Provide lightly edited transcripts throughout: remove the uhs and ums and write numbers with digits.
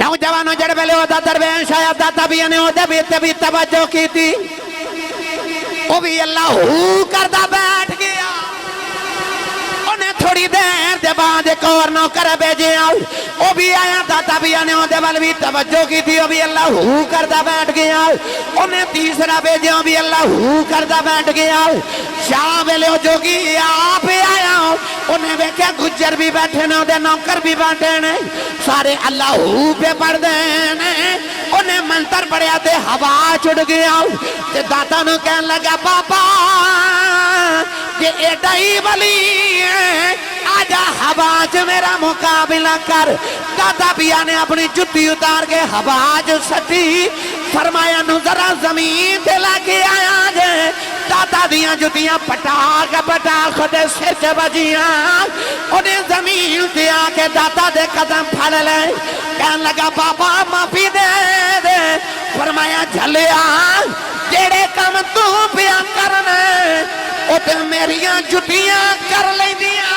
नौजवानों जड़ वेले ओदा दरवेश आया दाता भी ने ओदे भी तवज्जो की थी वो भी अल्लाह करदा बैठ गया उन्हें थोड़ी देर दे बाद एक और नौकर भेजे वो भी आया दाता भी ने ओदे वाल भी तवज्जो की थी वो भी अल्लाह करदा बैठ गया उन्हें तीसरा भेजे वो भी अल्लाह करदा बैठ गया शाह वेले जोगी आप आया उन्हें वेख्या गुज्जर भी बैठे ने ओदे नौकर भी बैठे ने सारे अल्लाह पे पढ़दे ने उन्हें मंत्र पढ़िया ते हवा चुड़ गया ते दाता नु कहन लगा पापा जे एडा ही वली है आजा हवा च मेरा मुकाबला कर दादा पिया ने अपनी जुत्ती उतार के हवा च सटी फरमाया नु जरा जमीन ते लाके आया जे दादा दियां जुतियां पटाख पटाख दे सिर च बजियां उन्हें जमीन ते आके दादा दे कदम फड़ ले कहन लगा पापा माफी दे दे फरमाया झलिया जेड़े काम तू पिया करना ओ ते मेरियां जुतियां कर लैंदियां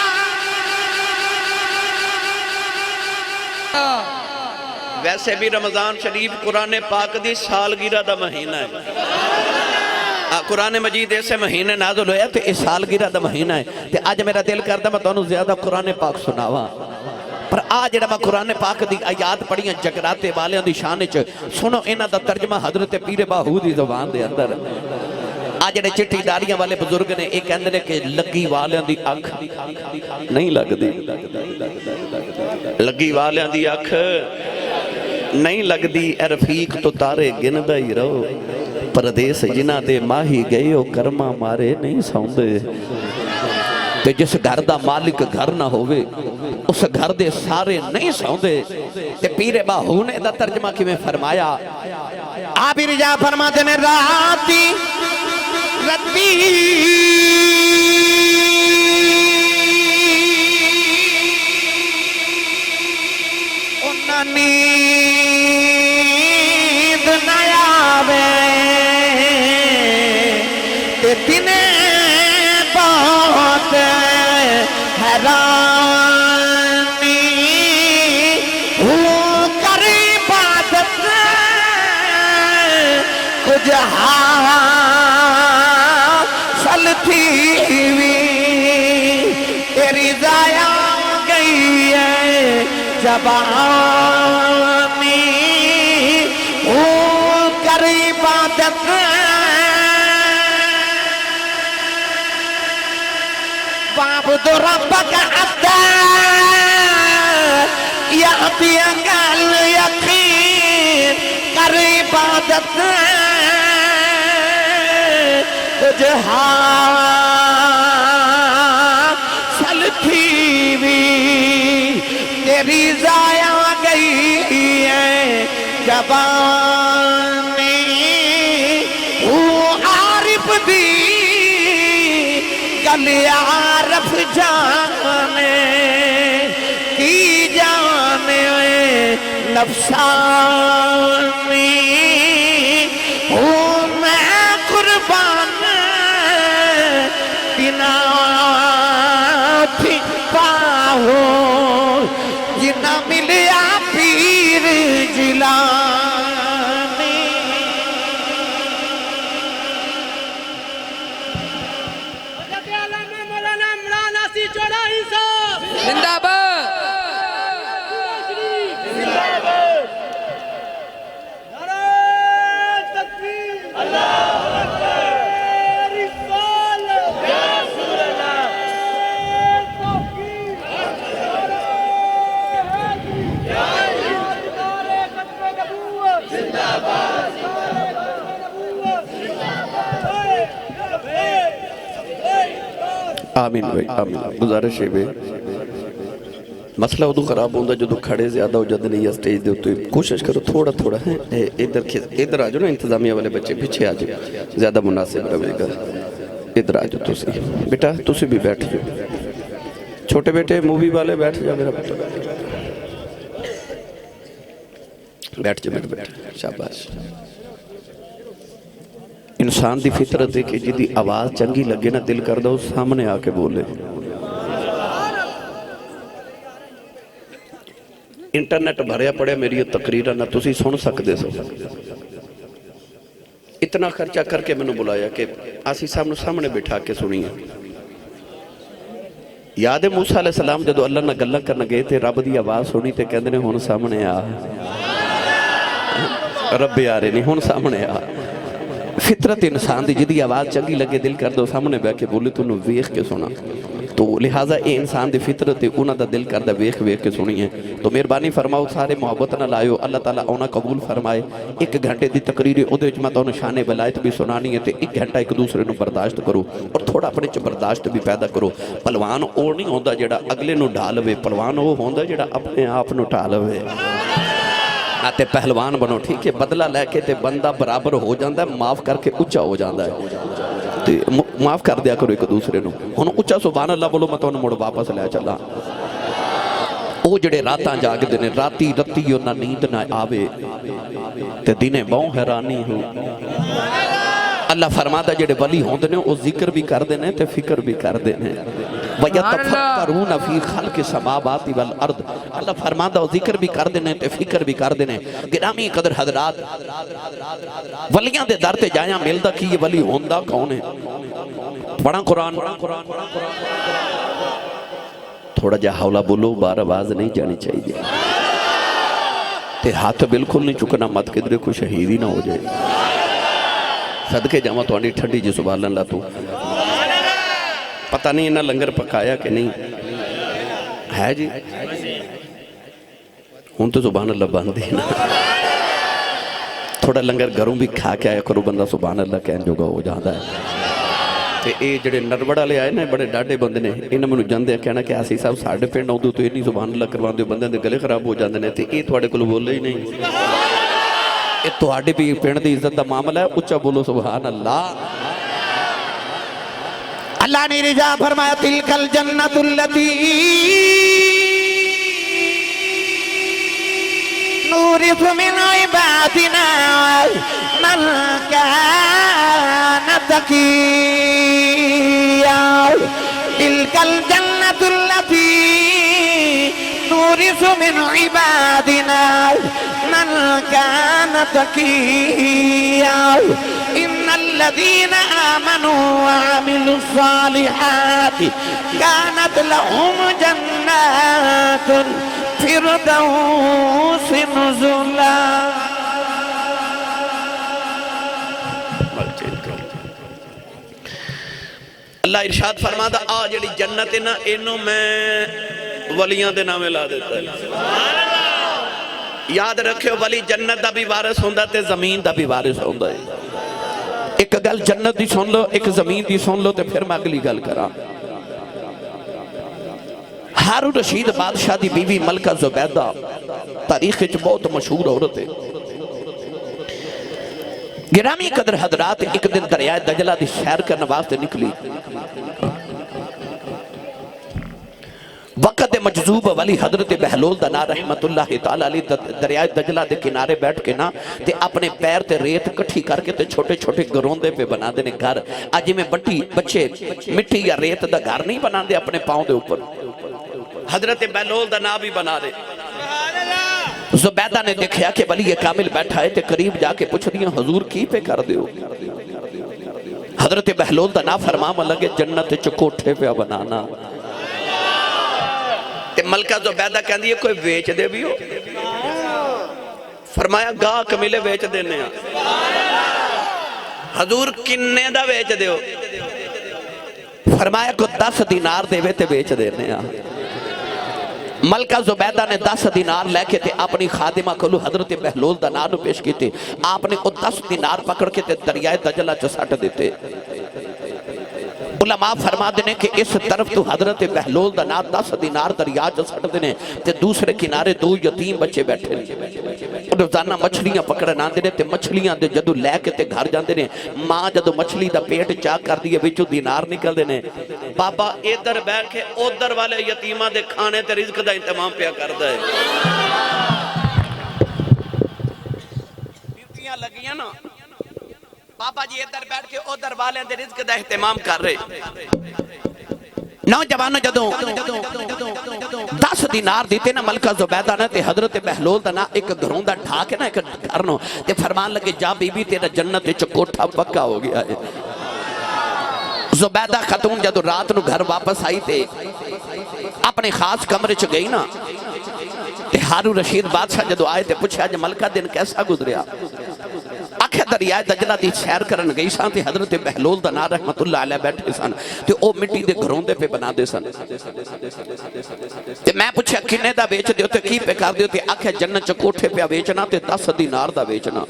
वैसे भी रमजान शरीफ कुरान पाक दी सालगिरह दा महीना है कुरान मजीद ऐसे महीने नाज़िल होया ते इस सालगिरह दा महीना है ते अज मेरा दिल करदा मैं तुहानू ज्यादा कुरान पाक सुनावा पर आ जेड़ा मैं कुरान पाक दी आयात पढ़ियां जगराते वालियां दी शान च सुनो इन्हां दा तर्जमा हजरत पीर बाहू दी ज़ुबान दे अंदर आ जेड़े चिट्टी दाड़ियां वाले बुजुर्ग ने ये कहंदे ने कि लगी वालियां दी अख नहीं लगदी लगी वालियां दी अख नहीं लगदी रफीक तो तारे गिनदा ही रहो परदेस जिन्हां दे माही गए ओ कर्मा मारे नहीं सौंदे ते जिस घर दा मालिक घर ना होवे उस घर दे सारे नहीं सौंदे ते पीरे बाहू ने दा तर्जमा किवें फरमाया आबिर जा फरमाते ने राती रत्ती उन्ना नींद न आवे ते दिने बहुत हैरानी हूँ कर इबादत कुछ हासिल थी भी तेरी जाया गई है जबानी हूँ कर इबादत वाबुद रब्बक हत्ता यअतियकल यकीन कर इबादत कुछ हासिल थी भी तेरी जाया गई है जबानी हूँ आरिफ दी गल आरफ जाने की जाने नफसानी हूँ मैं कुर्बान बिना थी पाहो जिना मिलिया पीर जिलानी आमीन भाई आमीन गुजारिश है भाई मसला उदू खराब होता जो खड़े ज्यादा हो जाते नहीं स्टेज के उत्ते कोशिश करो थोड़ा थोड़ा है इधर इधर आ जाओ ना इंतजामिया वाले बच्चे पीछे आ जाओ ज्यादा मुनासिब रहेगा इधर आ जाओ तुसी बेटा तुसी भी बैठ जाओ छोटे बेटे मूवी वाले बैठ जाओ मेरा बेटा बैठ जाओ मेरा बेटा शाबाश इंसान की फितरत है कि जिदी आवाज़ चंगी लगे ना दिल करदा उस सामने आके बोले इंटरनेट भरिया पड़िया मेरी तकरीर ना तुसी सुन सकते सो। इतना खर्चा करके मैंने बुलाया कि आसी साहब नूं सामने बिठा के सुनीए। याद है मूसा अलैहि सलाम जदों अल्लाह नाल गल्लां करन गए थे रब दी आवाज़ सुनी ते कहंदे ने हुण सामने आ। रब आ रहे नहीं हुण सामने आ। फितरत इंसान दी जिहदी आवाज़ चंगी लगे दिल कर दो सामने बह के बोले तूं वेख के सुना। तो लिहाजा ये इंसान की फितरत है उन्हों का दिल करता वेख वेख के सुनीए। तो मेहरबानी फरमाओ सारे मुहब्बत नाल आयो अल्लाह ताला आना कबूल फरमाए। 1 घंटे की तकरीर है मैं तुहानूं शाने वलायत भी सुनानी है तो 1 घंटा एक दूसरे को बर्दाश्त करो और थोड़ा अपने च बर्दाश्त भी पैदा करो। पहलवान वो नहीं होंदा जिहड़ा अगले नूं ढा लवे, पहलवान वो होंदा जिहड़ा अपने आप नूं ढा लवे। ते पहलवान बनो ठीक है, बदला लैके ते बंदा बराबर हो जाता है, माफ़ करके उच्चा हो जाता है। माफ़ कर दिया करो एक दूसरे को। हुण उच्चा सुभान अल्लाह बोलो मैं तुहानूं मुड़ वापस लै चला। वो जिहड़े रातां जागदे ने राती रत्ती उन्हां नींद ना आवे ते दिने बहु हैरानी हो। अल्लाह फरमाता जिहड़े वली होंदे ने वो जिक्र भी करदे ने ते फिक्र भी करदे ने। वयतफक्करूना फी खल्क़ि समावाति वल अर्द। अल्लाह फरमाता वो जिक्र भी करदे ने ते फिक्र भी करदे ने। गिरामी कदर हजरात वलियां दे दर ते जाया मिलदा की ये वली होंदा कौन है? पढ़ा कुरान। थोड़ा जा हौला बोलो, बार आवाज नहीं जानी चाहिए ते हाथ बिल्कुल नहीं चुकना, मत किधरे कोई शहीद ही ना हो जाए। सदके जावा तुहाडी ठंडी जी सुभान अल्लाह। तू पता नहीं इन्हें लंगर पकाया कि नहीं है जी। हुण तो सुभान अल्लाह बंद ही ना। थोड़ा लंगर घरों भी खा के आया करो, बंदा सुभान अल्लाह कहन जोगा हो जाता है। तो ये जिहड़े नरवड़ वाले आए ना बड़े डाढ़े बंदे ने, इन्हें मैनूं जांदे कहना कि आसी साहब साडे पिंड आउंदे तो इन्नी सुभान अल्लाह करवांदे हो, बंदे दे गले खराब हो जाते हैं। तो ये तुहाडे कोल बोले ही नहीं। ये तुहाडे भी पिंड दी इज्जत दा मामला है, उच्चा बोलो सुभान अल्लाह। अल्लाह ने रिजा फरमाया तिलकल जन्नतुल लती नूरिसु मिन इबादिना मन कान तकिया। तिलकल जन्नतुल लती नूरिसु मिन इबादिना मन कान तकिया। इन्नल्लज़ीना आमनू व अमिलुस्सालिहाति कानत लहुम जन्नातुल फिरदौस नुज़ुला। अल्लाह इरशाद फरमाता आ जिहड़ी जन्नत है ना इन्हों मैं वलियां दे नामे ला देता है। याद रखियो वली जन्नत दा भी वारिस होंदा ते जमीन दा भी वारिस होंदा है। एक गल जन्नत दी सुन लो, एक जमीन दी सुन लो, तो फिर मैं अगली गल करा। हारून रशीद बादशाह दी बीवी मलका जुबैदा तारीख विच बहुत मशहूर औरत है। गिरामी कदर हजरात एक दिन दरिया दजला दी सैर करने वास्ते निकली। वक़्त मजजूब वाली हजरत बहलोल दा ना रहमतुल्लाह तआला अलैह दरिया दजला दे किनारे बैठ के ना ते अपने पैर ते रेत इकट्ठी करके ते छोटे छोटे गरोंदे पे बना देने घर। अज में बच्चे मिट्टी या रेत दा घर नहीं बनाते अपने पाँव के ऊपर, हजरत बहलोल दा ना भी बना दे। जुबैदा ने देखा कि वली कामिल बैठा है ते करीब जाके पूछ दिया हजूर की पे कर दो। हजरत बहलोल दा ना फरमान लगे जन्नत च कोठे पे बनाना। ते मलका जुबैदा कहती है कोई बेच दे भी हो। फरमाया गाहक मिले बेच देने। हजूर किन्ने दा बेच दो? फरमाया को 10 दीनार देवे ते बेच देने। मलका जुबैदा ने 10 दीनार लैके ते अपनी खादिमा को हजरत बहलोल दा नाम पेश किए। आपने वो 10 दीनार पकड़ के ते दरियाए दजला च सट दिते। उलमा फरमाते ने कि इस तरफ तो हजरत बहलोल दा नाम 10 दीनार दरिया च सटदे ने ते दूसरे किनारे 2 यतीम बच्चे बैठे ने। रोजाना मछलियां पकड़न आंदे ने ते मछलियां दे जदों लैके ते घर जांदे ने, मां जदों मछली दा पेट चाक करदी है विचों दीनार निकलदे ने। बाबा इधर बैठ के उधर वाले यतीमां दे खाने ते रिज़्क दा इंतजाम पिया करदा है। ड्यूटियां लगियां ना, बाबा जी इधर बैठ के उधर वाले दे रिज़्क दा एहतमाम कर रहे। नौजवानों जदों 10 दिनार दिते ना मलका जुबैदा ने ते हजरत बहलोल दा ना एक घरों दा ढा के ना एक घर नो ते फरमान लगे जा बीबी तेरा जन्नत विच कोठा पक्का हो गया है। जुबैदा खातून जदों रात नु घर वापस आई ते अपने खास कमरे च गई ना ते हारून रशीद बादशाह जदों आए ते पूछा जे मलका दिन कैसा गुजरिया। आखे दरिया दजला दी सैर करन गई सन ते हजरत बहलोल दा नाम रहमतुल्लाह अलैह बैठे सन ते ओ मिट्टी दे घरों दे पे बना दे सन ते मैं पूछा किन्ने दा बेच दियो ते की पे कर दियो ते आखे जन्नत च कोठे पे बेचना ते 10 दिनार दा बेचना।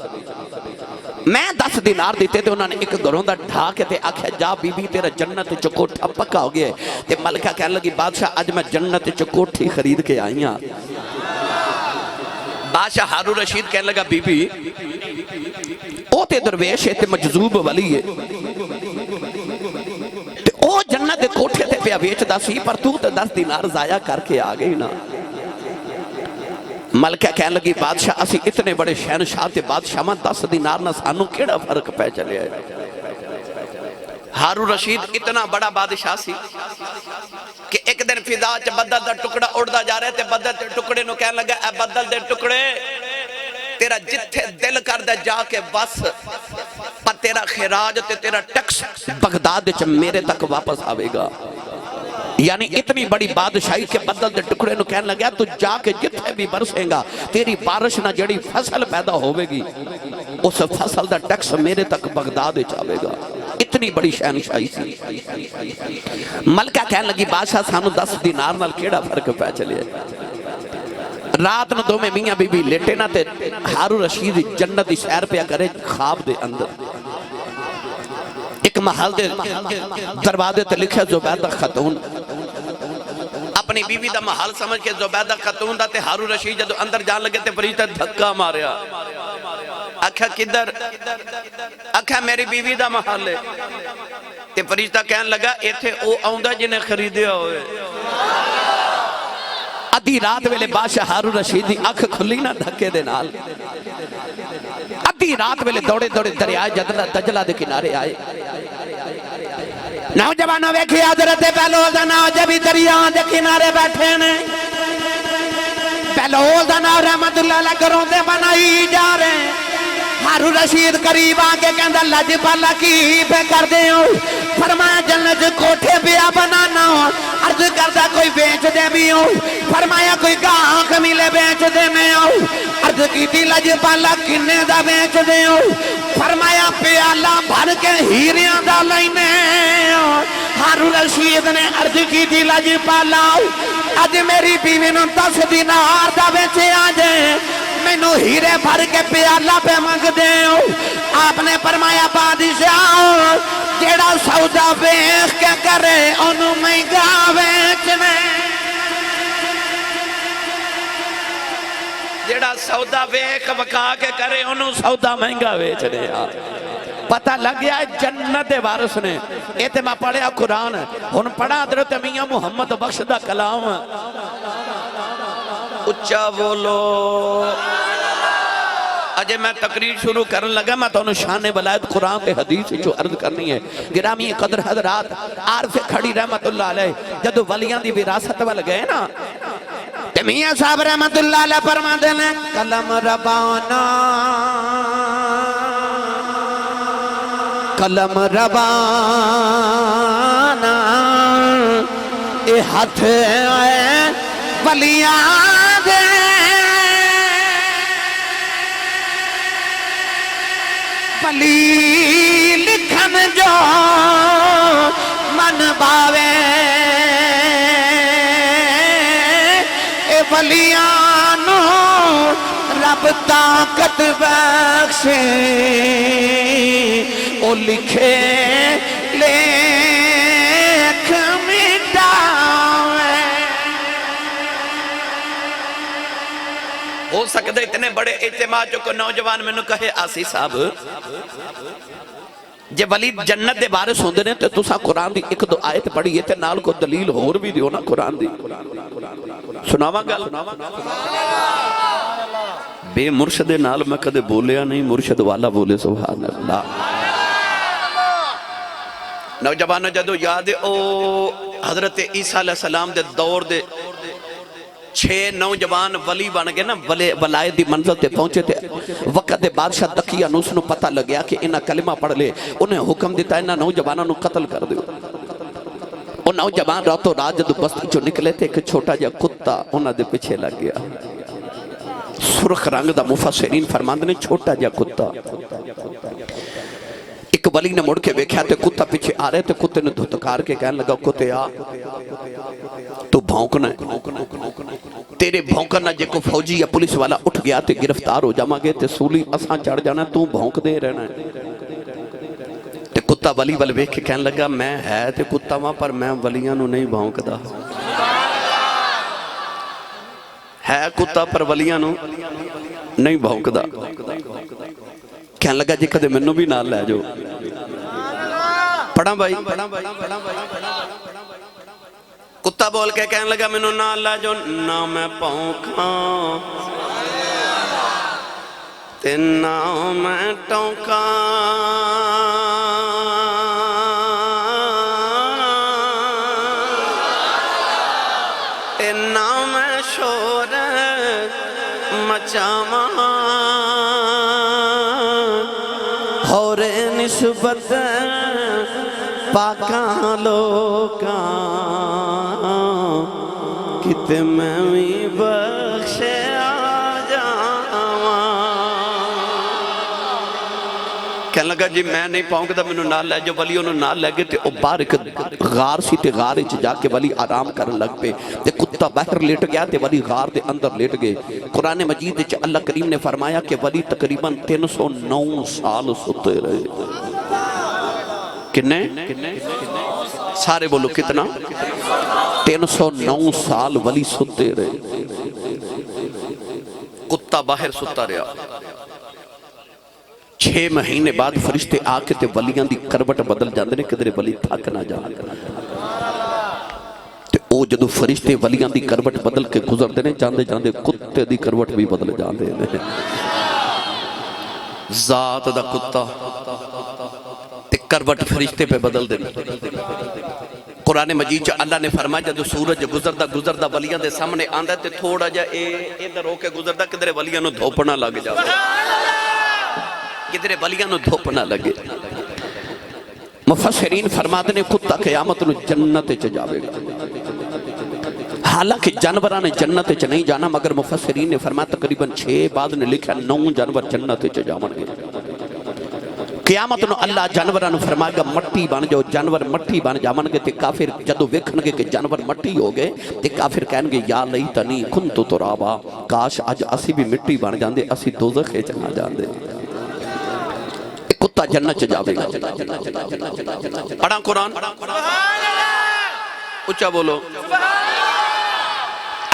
मैं 10 दिनार दिते ते उन्होंने एक घरों दा ढा के ते आखे जा बीबी तेरा जन्नत च कोठा पक्का हो गया ते मलका कहने लगी बादशाह अज मैं जन्नत च कोठी खरीद के आई हां। बादशाह हारून रशीद कहने लगा बीबी ओ ते दरवेश है ते मजजूब वली है ते ओ जन्नत दे कोठे ते पिया बेचदा सी पर तू ते 10 दिनार जाया करके आ गई ना। मलका कहने लगी बादशाह असी इतने बड़े शहनशाह ते बादशाह 10 दिनार ना सानू केड़ा फर्क पै चलिया है। हारून रशीद इतना बड़ा बादशाह सी कि एक दिन फिजा च बदल दा टुकड़ा उड़दा जा रहा है ते बदल दे टुकड़े नु कहने लगा ए बदल दे टुकड़े तेरा जिथे दिल करदा जाके बस पर तेरा खिराज ते तेरा टैक्स बगदाद च मेरे तक वापस आवेगा। यानी इतनी बड़ी बादशाही के बदल दे टुकड़े नु कहने लगा तू जाके जिथे भी बरसेगा तेरी बारिश ना जड़ी फसल पैदा होवेगी उस फसल दा टैक्स मेरे तक बगदाद च आवेगा। इतनी बड़ी शहनशाही सी। मलका कहने लगी बादशाह सानू 10 दिनार नाल केड़ा फर्क पै चलिया। रात न दोवें मियां बीबी लेटे ना ते हारून रशीद जन्नत दी सैर पिया करे ख्वाब दे अंदर एक महल दे दरवाजे ते लिखा जुबैदा खातून अपनी बीवी दा महल समझ के जुबैदा खातून दा ते हारून रशीद जदों अंदर जान लगे ते फरिश्ते धक्का मारिया। आख्या किधर आख्या मेरी बीवी दा महल है ते फरिश्ता कहने लगा इथे ओ आउंदा जिन्हें खरीदिया होवे। अद्धी रात वेले बादशाह हारून रशीद दी अख खुली ना धक्के दे नाल अद्धी रात वेले दौड़े दौड़े दरिया दजला दे किनारे आए। नौजवानों वेखी हजरत बहलोल दा नाम जब भी दरिया दे किनारे बैठे ने बहलोल दा नाम रहमतुल्लाह अलैह घरों दे बनाई जा रहे। हारून रशीद करीब आके कहंदा लजपाला की पे करदे हो। फरमाया जन्नत कोठे पिया बनाना अर्ज करदा कोई बेच दे भी हो। फरमाया कोई गाहक मिले बेच देने हो। अर्ज कीती लजपाला किन्ने दा बेच दे हो। फरमाया प्याला भर के हीरियां दा लैने। हारून रशीद ने अर्ज कीती लजपाला अज मेरी बीवी नूं 10 दिनार दा बेचिया जे मैनू हीरे भर के प्याला पे मंगदे हो। आपने फरमाया बादशाह जेड़ा सौदा वेख के करे ओनू महंगा बेचने। जेड़ा सौदा वेख वका के करे ओनू सौदा महंगा बेचने। पता लग गया जन्नत दे वारिस ने। ये ते मैं पढ़िया कुरान हुन पढ़ा हज़रत मियां मुहम्मद बख्श दा कलाम उच्चा बोलो। अजे मैं तकरीर शुरू करन लगा मैं तो शान वलायत कुरान के हदीस जो अर्ज करनी है। गिरामी कदर हजरात आरफ खड़ी रहमतुल्लाह अलैह जदों वलियां दी विरासत वल गए ना ते मियां साहब रहमतुल्लाह अलैह फरमाते ने कलम रबाना ए हाथ वलियां दे वली लिखन जो मन बावे ए वलियां नू रब ताकत बख्शे ओ लिखे लेख मिटावे। हो सकता इतने बड़े इज्तिमा चो को नौजवान मैनू कहे आसी साहब जे वली जन्नत दे बारिश होंदे ने ते तुसा कुरान दी एक दो आयत पढ़ी ते नाल को दलील होर भी दियो ना कुरान दी। सुनावा गल बे मुर्शद नाल मैं कदे बोलिया नहीं मुर्शद वाला बोले सुभान अल्लाह। नौजवानों जदों याद ओ हजरत ईसा अलैहिस्सलाम दे दौर दे 6 नौजवान वली बन गए ना, वलायत दी मंजिल ते पहुंचे थे। वक्त दे बादशाह तकिया नूं उसनूं पता लग्या कि इन्हां कलिमा पढ़ ले। उन्हें हुक्म दिता इन्हां नौजवानों नूं कत्ल कर दिओ। वो नौजवान रातों रात जदों बस्ती चों निकले थे एक छोटा जिहा कुत्ता उन्हां दे पिछे लग गया। सुरख रंग दा, मुफस्सिरीन फरमांदे ने छोटा जिहा कुत्ता। एक वली ने मुड़ के वेख्या ते कुत्ता पिछे आ रहा, ते कुत्ते ने धुतकार के कहने लगा, कुत्ते आ तू भौंकना है, तेरे भौंकना जे को फौजी या पुलिस वाला उठ गया तो गिरफ्तार हो जावांगे, ते सूली असां चढ़ जाना, तू भौंकदे रहना है। ते कुत्ता वली वाल वेख के कहने लगा, मैं है ते कुत्ता वां पर मैं वलियां नूं नहीं भौंकदा। है कुत्ता पर वलियां नूं नहीं भौंकदा। कहने लगा जी कदे मैनू भी नाल लै जाओ। पढ़ा भाई, कुत्ता बोल के कहने लगा मैनू नाल लै जाओ, ना मैं भौंका ते ना मैं टौंका, ते ना मैं शोर मचावा, और निस्बत पाका लोका किते मैं भी बख्शे आ जावा। कहने लगा जी मैं नहीं भौंकदा, मैनू नाल लै जाओ। वली उन्होंने नाल लै गए ते ओ बाहर एक गार सी ते गार विच जाके वली आराम करन लग पे ते कुत्ता बाहर लेट गया ते वली गार दे अंदर लेट गए। कुरान मजीद विच अल्लाह करीम ने फरमाया कि वली तकरीबन 309 साल सुते रहे। किन्ने? सारे बोलो कितना? 309 साल वली सुते रहे। कुत्ता बाहर सुता रहा। 6 महीने बाद फरिश्ते आके ते वलियां दी करवट बदल जाते हैं, किधरे वली थक ना जाए। वो जदों फरिश्ते वलियां दी करवट बदल के गुजरते हैं, जाते जाते कुत्ते दी करवट भी बदल जाते हैं। जात दा कुत्ता ते करवट फरिश्ते पे बदल देने। कुरान मजीद च अल्लाह ने फरमाया जदों सूरज गुजरदा गुजरदा वलियां दे सामने आंदा ते थोड़ा जा इधर होके गुजरदा, किधरे वलियां नूं धुप ना लग जाए, किधरे वलियां नूं धुप ना लगे। मुफस्सिरीन फरमाते ने कुत्ता क़यामत नूं जन्नत च जावेगा। हालांकि जानवरां ने जन्नत च नहीं जाना, मगर मुफस्सिरीन ने फरमाया तकरीबन 6 बाद ने लिखा 9 जानवर जन्नत च जावणगे। क़यामत नूं अल्लाह जानवरां नूं फरमाएगा मट्टी बन जाओ, जानवर मट्टी बन जावणगे। ते काफिर जदों वेखणगे कि जानवर मट्टी हो गए ते काफिर कहणगे या लईतनी कुंतु तुराबा, काश अज असी भी मिट्टी बन जांदे, असी दोज़ख च ना जांदे। कुत्ता जन्नत च जावेगा। पढ़ा कुरान, उच्चा बोलो।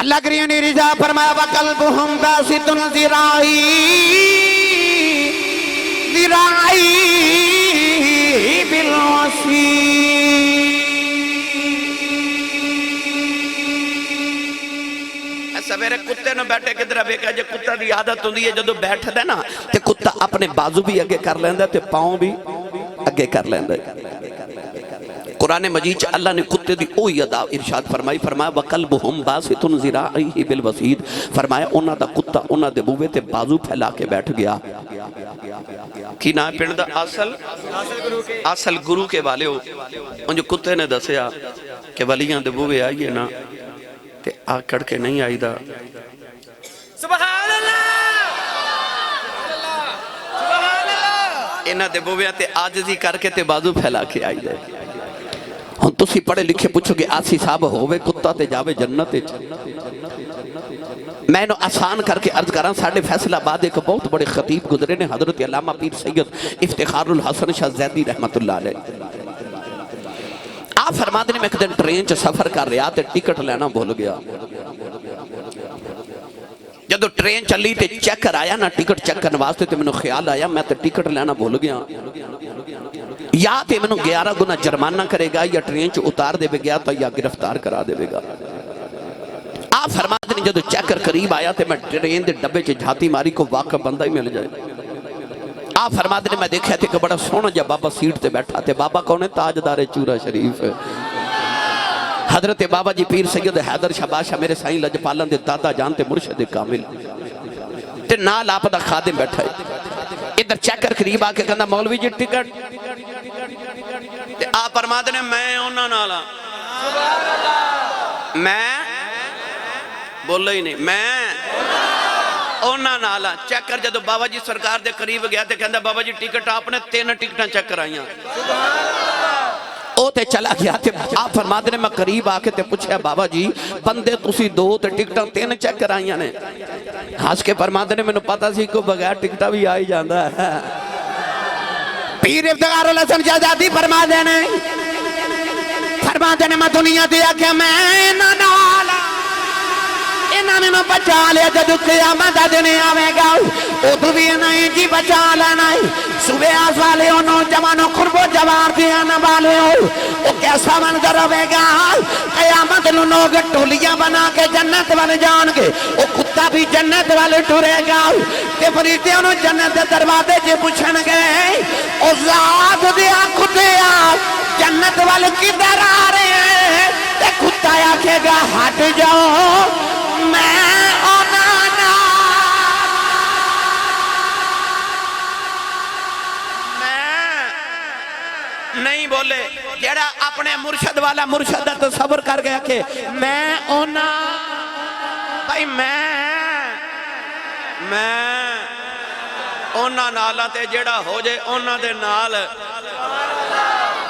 अल्लाह करीम ने रिजा फरमाया वकल्बुहुम बासितुन ज़िराई ज़िराई बिलवसी। सवेरे कुत्ते ने बैठे किधर वेखा जे कुत्ता की आदत होंदी है जदों बैठदा ना ते कुत्ता अपने बाजू भी अगे कर लैंदा ते पांव भी अगे कर लैंदा। कुरान मजीद च अल्लाह ने कुत्ते की ओही अदा इरशाद फरमाई, फरमाया वकल्बुहुम बासितुन ज़िराइही बिलवसीद, फरमाया उन्हां दा कुत्ता उन्हां दे बूहे ते बाजू फैला के बैठ गया। की ना पिंड दा असल गुरु के वाले हो। उंज कुत्ते ने दसिया कि वलियां दे बूहे आइए ना ते आकड़ के नहीं आईदा। सुभान अल्लाह, सुभान अल्लाह। इन्हां दे बूहे ते आजिज़ी करके ते बाजू फैला के आईदा। हुण तुसीं पढ़े लिखे पुछोगे आसी साहब होवे कुत्ता ते जावे जन्नत विच। मैं आसान करके अर्ज करा, साडे फैसलाबाद एक बहुत बड़े खतीब गुजरे ने, हजरत अल्लामा पीर सैयद इफ्तिखारुल हसन शाह ज़ैदी रहमतुल्लाह अलैह। आप फरमाते ने मैं एक दिन ट्रेन च सफर कर रहा तो टिकट लेना भूल गया। जदों ट्रेन चली तो चेकर आया ना टिकट चेक करने वास्ते, तो मैंने ख्याल आया मैं तो टिकट लेना भूल गया, या तो मैंने 11 गुना जुर्माना करेगा, या ट्रेन च उतार देगा, तो या गिरफ्तार करा देगा। आप फरमाते ने जदों चेकर करीब आया तो मैं ट्रेन के डब्बे च झाती मारी, को वाकई बंदा ही मिल जाए। आप फरमाते ने मैं देखा थे कि बड़ा सोहना जहा बाबा सीट ते बैठा, ते बाबा कौन है? ताजदारे चूरा शरीफ। हजरत बाबा जी पीर सैयद हैदर शाह बादशाह मेरे साईं लजपालन दे दादा जान ते मुर्शिद कामिल ते नाल आप दा खादिम बैठा है। इधर चेक कर करीब आके कहंदा मौलवी जी टिकट ते आ फरमाते ने मैं उन्हां नाल आ। सुभान अल्लाह। मैं बोलो ही नहीं, मैं उन्हां नाल आ। चेक कर जदों बाबा जी सरकार दे करीब गया ते कहंदा बाबा जी टिकट आपने 3 टिकटां चेक कराइयां। ओ ते चला गया ते आप फरमाते ने मैं करीब आके ते पूछया बाबा जी बंदे तुसी 2 ते टिकटां 3 चेक कराइयां ने। हंस के फरमाते ने मैनू पता सी को बगैर टिकटा भी आ ही जांदा है। पीर इफ्तिखार उल हसन शहजादी फरमाते ने मैं दुनिया ते आख्या मैं इन्हां नाल इन्हां ने मैं बचा लिया। जदों क़यामत दा दिन आवेगा उदों भी नहीं जी बचा लेना है। सुबह आस वाले नौजवानों खुरबो जवार दे आने वाले हो वो कैसा मंजर होगा। क़यामत नूं लोग टोलियां बना के जन्नत वाले जाएंगे, वो कुत्ता भी जन्नत वाले टुरेगा ते फरीदे उन्होंने जन्नत के दरवाजे से पूछणगे ओ ज़ात दिया कुत्तिया जन्नत वाले किधर आ रहे हैं? ते कुत्ता आखेगा हट जाओ मैं नहीं बोले जेड़ा अपने मुर्शद वाला मुर्शद तो सबर कर गया कि मैं ओना भाई मैं ओना नाला ते जेड़ा हो जाए ओना दे नाल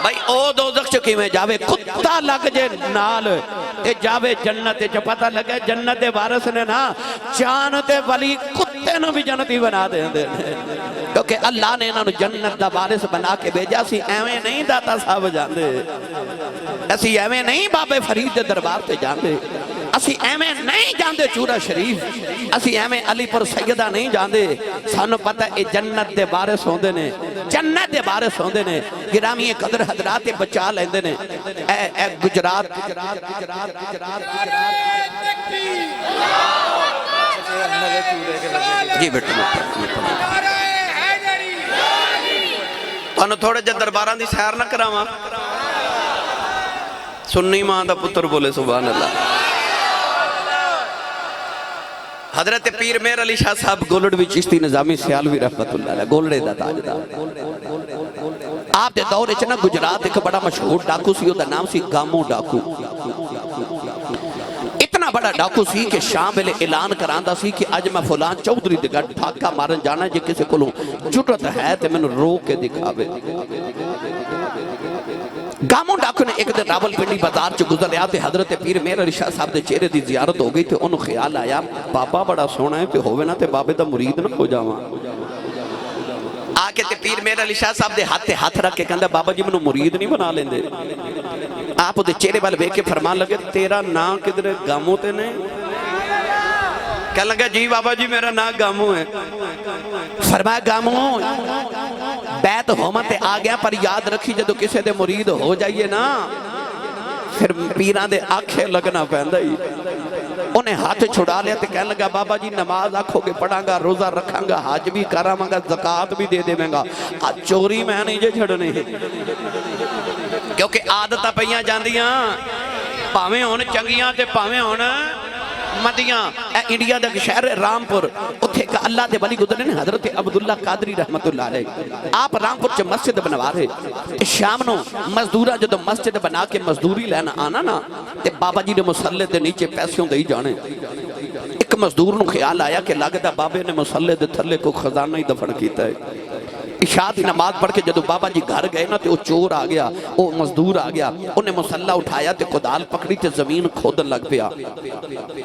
भाई ओ दोज़ख च किवें जावे। कुत्ता लग जे नाल ते जावे जन्नत च। पता लगे जन्नत दे वारिस ने ना जान ते वली कुत्ते नूं भी जन्नती बना देंदे ने क्योंकि अल्लाह ने इन्हां नूं जन्नत दा वारिस बना के भेजा। असी एवें नहीं दाता साहब जांदे, असी एवें नहीं बाबे फरीद दे दरबार ते जांदे, असी एवें नहीं जांदे चूरा शरीफ, असी एवें अलीपुर सैयदा नहीं जांदे। सानू पता है जन्नत दे वारिस होंदे ने, जन्नत दे वारिस होंदे ने। गिरामी कदर हजरात बचा लेंदे ने। ए गुजरात जी बेटा थोड़े जे दरबारां दी सैर ना करावां। सुन्नी मां दा पुत्र बोले सुभान अल्लाह। हजरत पीर मेहर अली शाह साहब गोलड़वी चिश्ती निजामी सियालवी रहमतुल्लाह अलैह गोलड़े दा ताजदार। आप दे दौर च ना गुजरात एक बड़ा मशहूर डाकू सी, ओदा नाम सी गामो डाकू। इतना बड़ा डाकू सी कि शाम वेले ऐलान करांदा सी कि अज मैं फलान चौधरी दे घर फाका मारन जाना, जे किसी कोलों जुरत है ते मैनू रोक के दिखावे। गामो डाकू ने एक दिन रावलपिंडी बाजार च गुजरिया ते हजरत पीर मेहर अली शाह साहब दे चेहरे दी जियारत हो गई ते ओनू ख्याल आया बाबा बड़ा सोहना है ते होवे ना ते बाबे दा मुरीद ना हो जावां। आके ते पीर मेहर अली शाह साहब दे हाथ ते हाथ रख के कहंदा बाबा जी मैनू मुरीद नहीं बना लेंदे। आप उहदे चेहरे वाल वेख के फरमान लगे तेरा नाम किधरे गामो ते नहीं? कह लगा जी बाबा जी मेरा नाम गामो है। फरमाया गामो बैत होमत ते आ गया पर याद रखी जदों किसी दे मुरीद हो जाइए ना फिर पीरां दे आखे लगना पैंदा ही। उन्हें हाथ छुड़ा लिया तो कह लगा बाबा जी नमाज आखोगे पढ़ांगा, रोजा रखांगा, हज भी करावांगा, ज़कात भी दे देवांगा, आज चोरी मैं नहीं जे छड़नी क्योंकि आदत पईयां जांदियां भावें हुण चंगियां ते भावें हुण मदियां। इंडिया का शहर है रामपुर, उत्थे का अल्लाह दे वली गुजरे ने हजरत अब्दुल्ला कादरी रहमतुल्लाह अलैह। आप रामपुर च मस्जिद बनवा रहे शाम नूं मजदूरा जदों मस्जिद बना के मजदूरी लैन आना ना ते बाबा जी ने मुसल्ले दे नीचे पैसों दे जाने। एक मजदूर नूं ख्याल आया कि लगदा बाबे ने मुसल्ले दे थल्ले को खजाना ही दफन कीता है। इशा की नमाज पढ़ के जदों बाबा जी घर गए ना तो वो चोर आ गया, वो मजदूर आ गया, उन्हें मुसल्ला उठाया तो कुदाल पकड़ी तो जमीन खोदन लग पिया।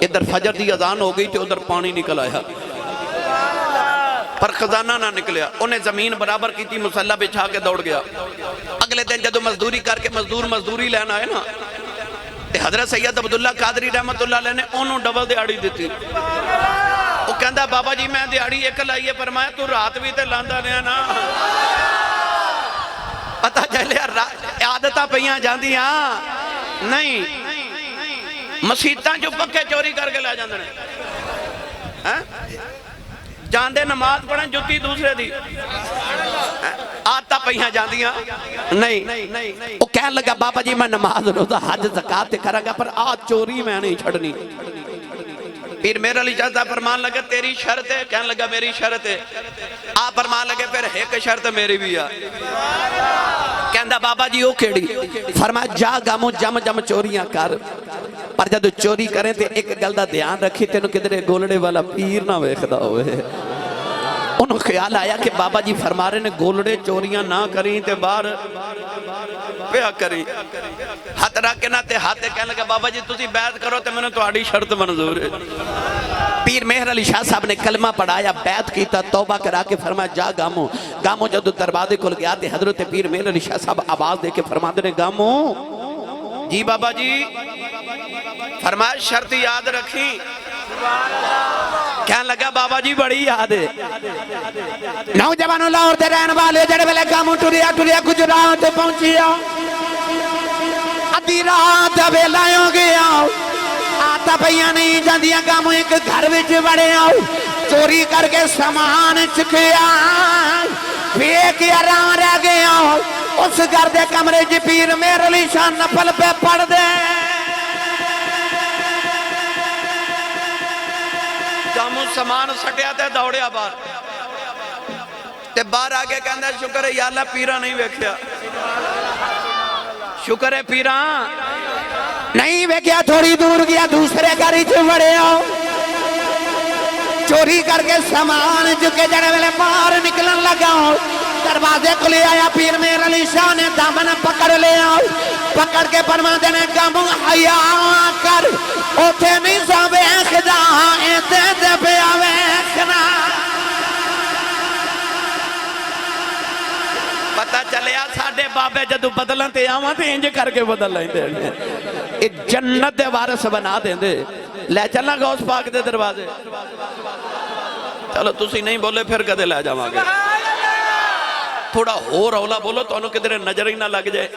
इधर फजर की अजान हो गई तो उधर पानी निकल आया पर खजाना ना निकलिया। उन्हें जमीन बराबर की, मुसल्ला बिछा के दौड़ गया। अगले दिन जदों मजदूरी करके मजदूरी लैन आए ना ते हजरत सैयद अब्दुल्ला कादरी रहमतुल्लाह अलैह ने उन्होंने डबल दिहाड़ी दी। वो कहता बाबा जी मैं दिहाड़ी एक लाई है पर मैं तू रात भी तो लांदा रहा ना। पता चलिया आदत पईयां जांदियां नहीं, मसीतां चो पक्के चोरी करके लै जांदे ने। ਜਾਂਦੇ ਨਮਾਜ਼ ਪੜਨ ਜੁੱਤੀ ਦੂਸਰੇ ਦੀ ਆਦਤਾਂ ਪਈਆਂ ਜਾਂਦੀਆਂ नहीं वो कह लगा बाबा जी मैं नमाज रोजा हज ज़कात ते करांगा पर आ चोरी मैं नहीं छड़नी। फिर मेरे लिए चाहता फरमान लगे तेरी शर्त है, कहने लगा मेरी शर्त है। आप फरमान लगे फिर एक शर्त मेरी भी आ। कहंदा बाबा जी ओ केड़ी? फरमाया जा गामो जम जम चोरियां कर पर जब चोरी करें तो एक गल दा ध्यान रखी तेनू किधरे गोलड़े वाला पीर ना वेखदा होवे। उन्होंने ख्याल आया कि बाबा जी फरमा रहे ने गोलड़े चोरियां ना करी ते बाहर पिया करी हथ रख के ना ते हाथ कहने लगा बाबा जी तुसी बैत करो ते मैंने तुहाडी शर्त मंजूर है। पीर मेहर अली शाह साहब ने कलमा पढ़ाया बैत किया तौबा करा के फरमाया जा गामो। गामो जदों दरवाजे कोल गया ते हजरत पीर मेहर अली शाह साहब आवाज दे के फरमाते ने गामो जी बाबा जी फरमाया शर्त याद रखी। कहने लगा बाबा जी बड़ी याद है। नौजवानों लाहौर दे रहने वाले जेड़े वेले गामो टुरिया टुरिया गुजरात पहुंचिया अद्धी रात वेला हो गया आता पईयां नहीं जांदियां गामो एक घर विच वड़े आओ चोरी करके सामान चुकिया फेंक आराम रह गया उस घर दे कमरे च पीर मेहर अली शाह नफल पे पढ़ दे कामू समान सटिया ते दौड़िया बाहर ते बाहर आके कहंदा शुक्र है या अल्लाह पीरा नहीं वेख्या। शुक्र है पीरा नहीं वेख्या। थोड़ी दूर गया दूसरे घर च वड़िया चोरी करके सामान चुके जाने वाले बाहर निकलन लगा दरवाजे को ले आया पीर मेहर अली शाह ने दामन पकड़ लिया पकड़ के फरमाते ने गामो हया कर उथे नहीं सा वेखदा इते ते पिया वेखना। पता चलिया साडे बाबे जदों बदलन ते आवां ते इंज करके बदल लैंदे ने ए जन्नत दे वारिस बना देंदे। ले चलना गौस पाक दे दरवाजे। चलो तुसी नहीं बोले फिर कदे ले जावांगे। थोड़ा हो रौला बोलो तो किधरे नजर ही ना लग जाए।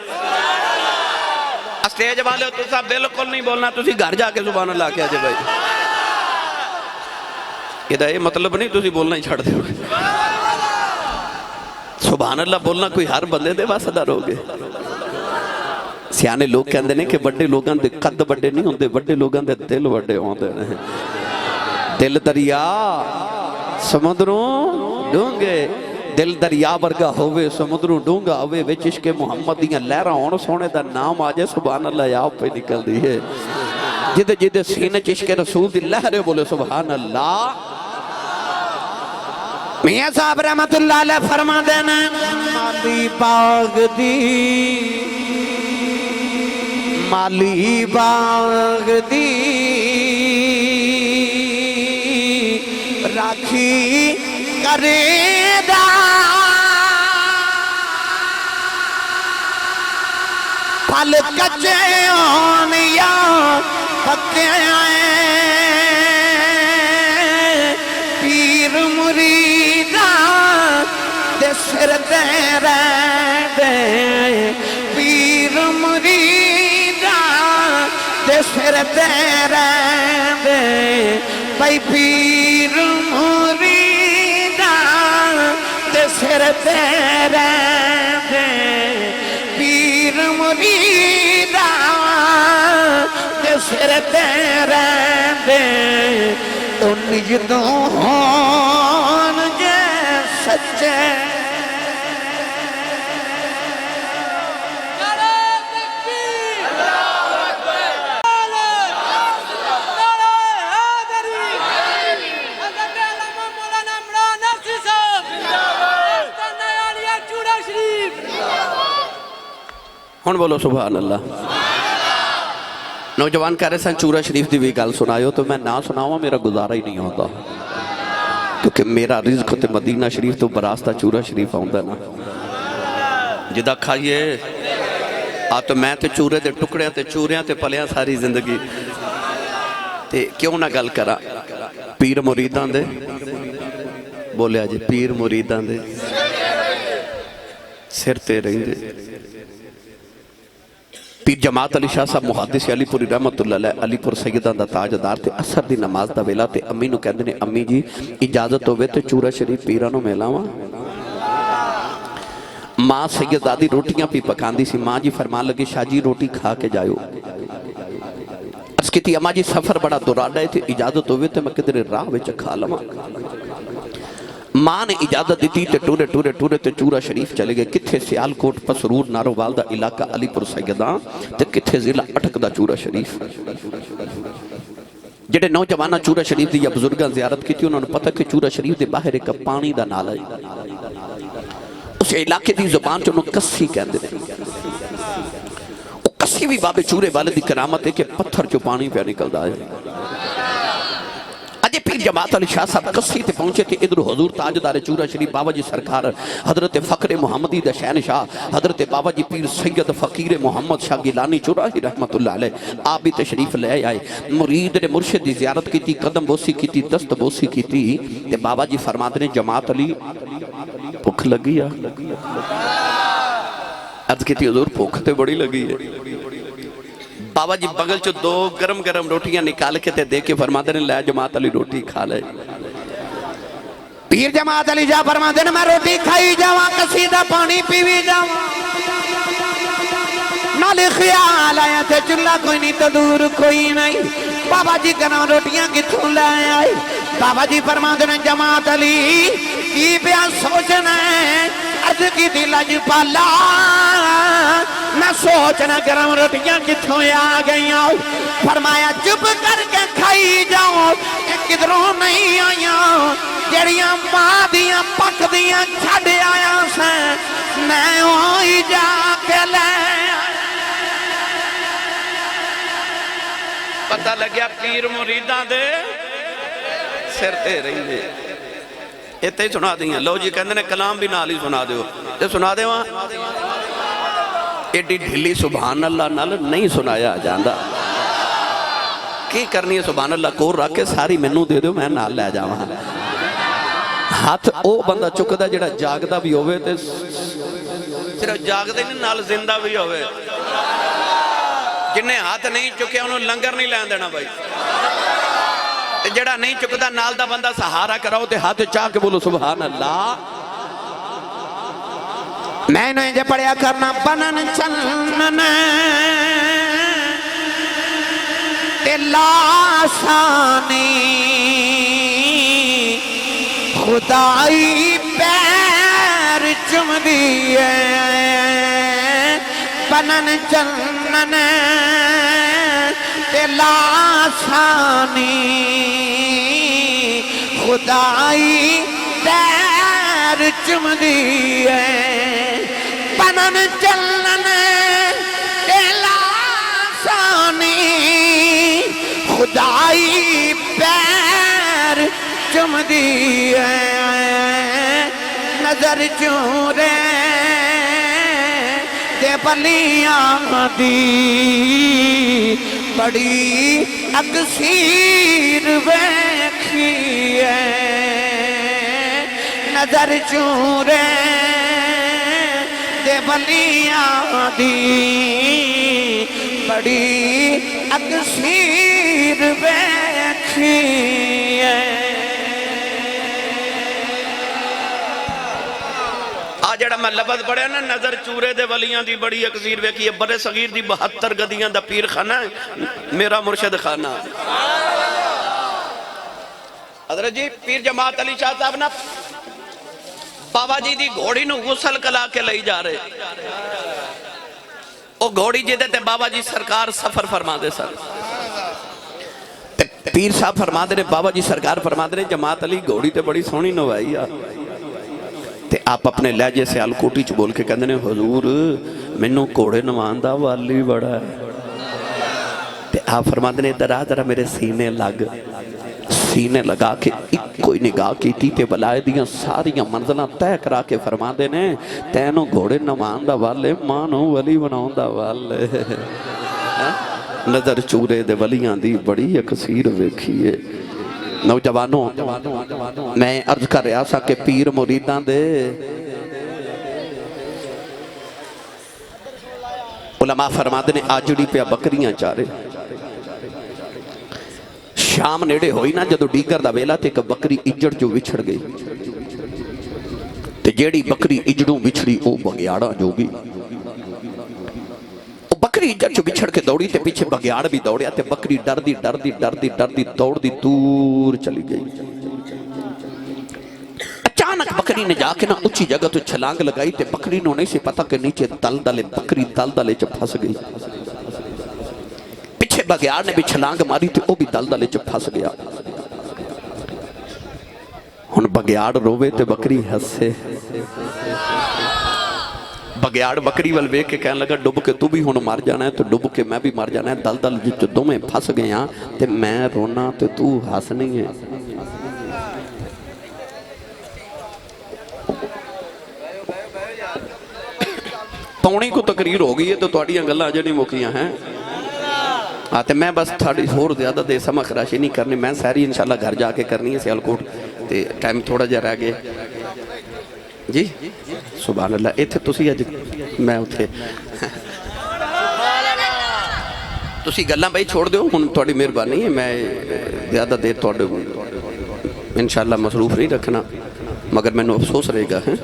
स्टेज वाले तुसा बिल्कुल नहीं बोलना तुसी घर जाके सुभान अल्लाह के आजे भाई। इहदा ये मतलब नहीं तुसी बोलना ही छड़ दोगे। सुभान अल्लाह बोलना कोई हर बंदे दे बस दा रोगे। सियाने लोग कहते हैं कि बड़े लोगों के कद बड़े नहीं होंगे बड़े लोगों के दिल बड़े होते हैं। दिल दरिया समुद्रों डूंगे दिल दरिया वर्गा होवे समुद्रों डूंगा होवे विच इश्के मुहम्मद दियां लहरां होण सोहणे दा नाम आ जाए सुभान अल्लाह आप पे निकलदी है। जिदे जिदे सीने च इश्के रसूल दी लहरें बोले सुभान अल्लाह। मियां साहब रहमतुल्लाह अलैह फरमांदे ने माली बाग दी माली बाग दी राखी करेदा फल कच्चे होन या पक्के पीर मुरीदा दे सिर ते रहंदे पीर मुरीदा दे सिर ते रहंदे भाई पीर मुरीदा दे सिर ते रहंदे पीर मुरीदा दे सिर ते रहंदे ओ निजदों होन जे सच्चे हुण बोलो सुभान अल्लाह। नौजवान कह रहे सन चूरा शरीफ की भी गल सुनाओ तो मैं ना सुनावा मेरा गुजारा ही नहीं होता क्योंकि मेरा रिज़्क ते मदीना शरीफ तो बरासता चूरा शरीफ आउंदा ना जिदा खाइए आ तो मैं तो चूरे के टुकड़े ते चूरियां ते पलिया सारी जिंदगी ते क्यों ना गल करा पीर मुरीदां दे बोलिया जी पीर मुरीदां दे सिर ते रहिंदे पीर जमात अली शाह साहब मुहद्दिस अलीपुरी रहमतुल्लाह अलैह अलीपुर सैयदां दा ताजदार ते असर दी नमाज दा वेला ते अम्मी नूं कहंदे ने अम्मी जी इजाजत होवे ते चूरा शरीफ पीरां नूं मिलावां। मां सैयदादी रोटियां भी पकांदी सी। मां जी फरमान लगी शाह जी रोटी खा के जाओ। अर्ज कीती अम्मा जी सफर बड़ा दुराडा है ते इजाजत होवे ते मैं किधरे राह विच खा लवां। मां ने इजाजत दी ते टूरे टूरे टूरे ते चूरा शरीफ चले गए। किथे सियालकोट पसरूर नारोवाल दा इलाका अलीपुर सैयदां ते किथे जिला अटक दा चूरा शरीफ। जेडे नौजवान चूरा शरीफ दी या बुजुर्गां जियारत की उन्होंने पता कि चूरा शरीफ के बाहर एक पानी का नाला है। उस इलाके की जुबान च कस्सी कहते हैं। कस्सी भी बाबे चूरे वाले की करामत है कि पत्थर चो पानी पे निकलता है। अजे पीर जमात अली शाह साहब कस्सी ते पहुंचे थे। इधर हजूर ताजदार चूरा शरीफ बाबा जी सरकार हजरत फखरे मुहम्मदी दा शहनशाह हजरत बाबा जी पीर सैयद फकीर मोहम्मद शाह गिलानी चुराही रहमतुल्लाह अलैह आप भी तशरीफ ले आए। मुरीद ने मुर्शिद की जियारत की, कदम बोसी की, दस्त बोसी की ते बाबा जी फरमाते ने जमात अली भुख लगी आ। अर्ज की हजूर भुख तो बड़ी लगी है। बाबा जी बगल चो दो गरम गरम रोटियां निकाल के ते दे के फरमाते ने लै जमात अली रोटी खा ले। पीर जमात अली जा फरमाते ने मैं रोटी खाई जावा कसी दा पानी पीवी जावा। नाले ख्याल आया थे चूल्हा कोई नहीं तो दूर कोई नहीं। बाबा जी गरम रोटियां किथों ले आए। बाबा जी फरमाते ने जमात अली की पिया सोचना है। अर्ज की दिलज पाला मैं सोचना गरम रोटियां किथों आ गई। फरमाया चुप करके खाई जाओ किधरों नहीं आया जड़ियां मां दियां पकदियां छड़ आया से मैं ओही जाके ले। पता लग्या पीर मुरीदां दे सिर ते रहिंदे। इत्थे ही सुना दी। लो जी कहंदे ने कलाम भी नाल ही सुना दिओ ते सुना देवां। एडी ढिली सुभान अल्लाह नाल नहीं सुनाया जांदा। की करनी है सुभान अल्लाह कोल रख के सारी मैनू दे दो मैं नाल लै जावां। हाथ ओ बंदा चुकदा जेड़ा जागदा भी होवे ते सिर्फ जागदे नहीं नाल जिंदा भी होवे। जिन्हें हाथ नहीं चुके उन्होंने लंगर नहीं लैन देना भाई। जेड़ा नहीं चुकता नाल दा बंदा सहारा कराओ ते हाथ चाह के बोलो सुभान अल्लाह। मैंने जे पढ़िया करना बनन चलन ते लासानी खुदाई पैर चुमदी है। बनन चलन ते लासानी खुदाई पैर चुमदी है। बनन चलन ते लासानी खुदाई पैर चुमदी है। नजर चूरे ते बलियां दी बड़ी अकसीर वेखी है। नजर चूरे ते बलियां दी बड़ी अकसीर वेखी है। जेड़ा मैं लफज पढ़िया ना नजर चूरे दे वलियां दी बड़ी अकसीर वेखी है। बड़े सगीर दी 72 गदियां दा पीर खाना मेरा मुर्शिद खाना। हजरत जी पीर जमात अली शाह साहब ना बाबा जी दी घोड़ी नू गुसल कला के लई जा रहे। ओ घोड़ी जिदे ते बाबा जी सरकार सफर फरमाते सन। पीर साहब फरमाते ने बाबा जी सरकार फरमाते ने जमात अली घोड़ी ते बड़ी सोहनी नवाई आ। ते आप अपने लहजे से अलकोटी च बोल के कहते ने हजूर मैनू घोड़े नवान दा वाली बड़ा है। ते आप फरमाते ने इधर आ जरा मेरे सीने लग। सीने लगा के एक कोई निगाह की ते बलाए दियां सारियां मंजिलां तय करा के फरमाते ने तैनू घोड़े नवान दा वाले मां नू वली बनाउण दा वाले। नजर चूरे दे वलियां दी बड़ी अकसीर वेखी है। नौजवानों मैं अर्ज कर रहा था कि पीर मुरीदां दे उलमा फरमाते ने आजड़ी पिया बकरियां चारे शाम नेड़े होई ना जदों डीगर दा वेला ते एक बकरी इजड़ चो विछड़ गई ते जेड़ी बकरी इजड़ों विछड़ी वो बगियाड़ा जोगी बकरी इजड़ चो विछड़ के दौड़ी ते पीछे बगियाड़ भी दौड़िया ते बकरी डरदी डरदी डरदी डरदी दौड़दी दूर चली गई। अचानक बकरी ने जाके ना ऊंची जगह तो छलांग लगाई ते बकरी ने नहीं से पता कि नीचे दलदले बकरी दलदले च फंस गई। पीछे बगियाड़ ने भी छलांग मारी तो वह भी दलदले च फंस गया। हुण बगियाड़ रोवे ते बकरी हसे। बगियाड़ बकरी वाल वेख के कहने लगा डुब के तू भी हुण मर जाना है तो डुब के मैं भी मर जाना है। दलदल जिच दोवें फस गए हाँ ते मैं रोना ते तू हसनी है। पौनी को तकरीर हो गई है तो तुहाडियां गल्लां अजे नहीं मुक्कियां हैं। हाँ तो मैं बस थोड़ी होर ज़्यादा देर समा खराशी नहीं करनी। मैं सारी इंशाल्लाह घर जाके करनी है सियालकोट ते टाइम थोड़ा जिहा रह गया जी। सुभान अल्लाह इत्थे तुसी अज मैं उत्थे तुसी गल्लां बई छोड़ दो हुण तुहाडी मेहरबानी है। मैं ज़्यादा देर तुहाडे इंशाल्लाह मसरूफ नहीं रखना मगर मैनूं अफसोस रहेगा है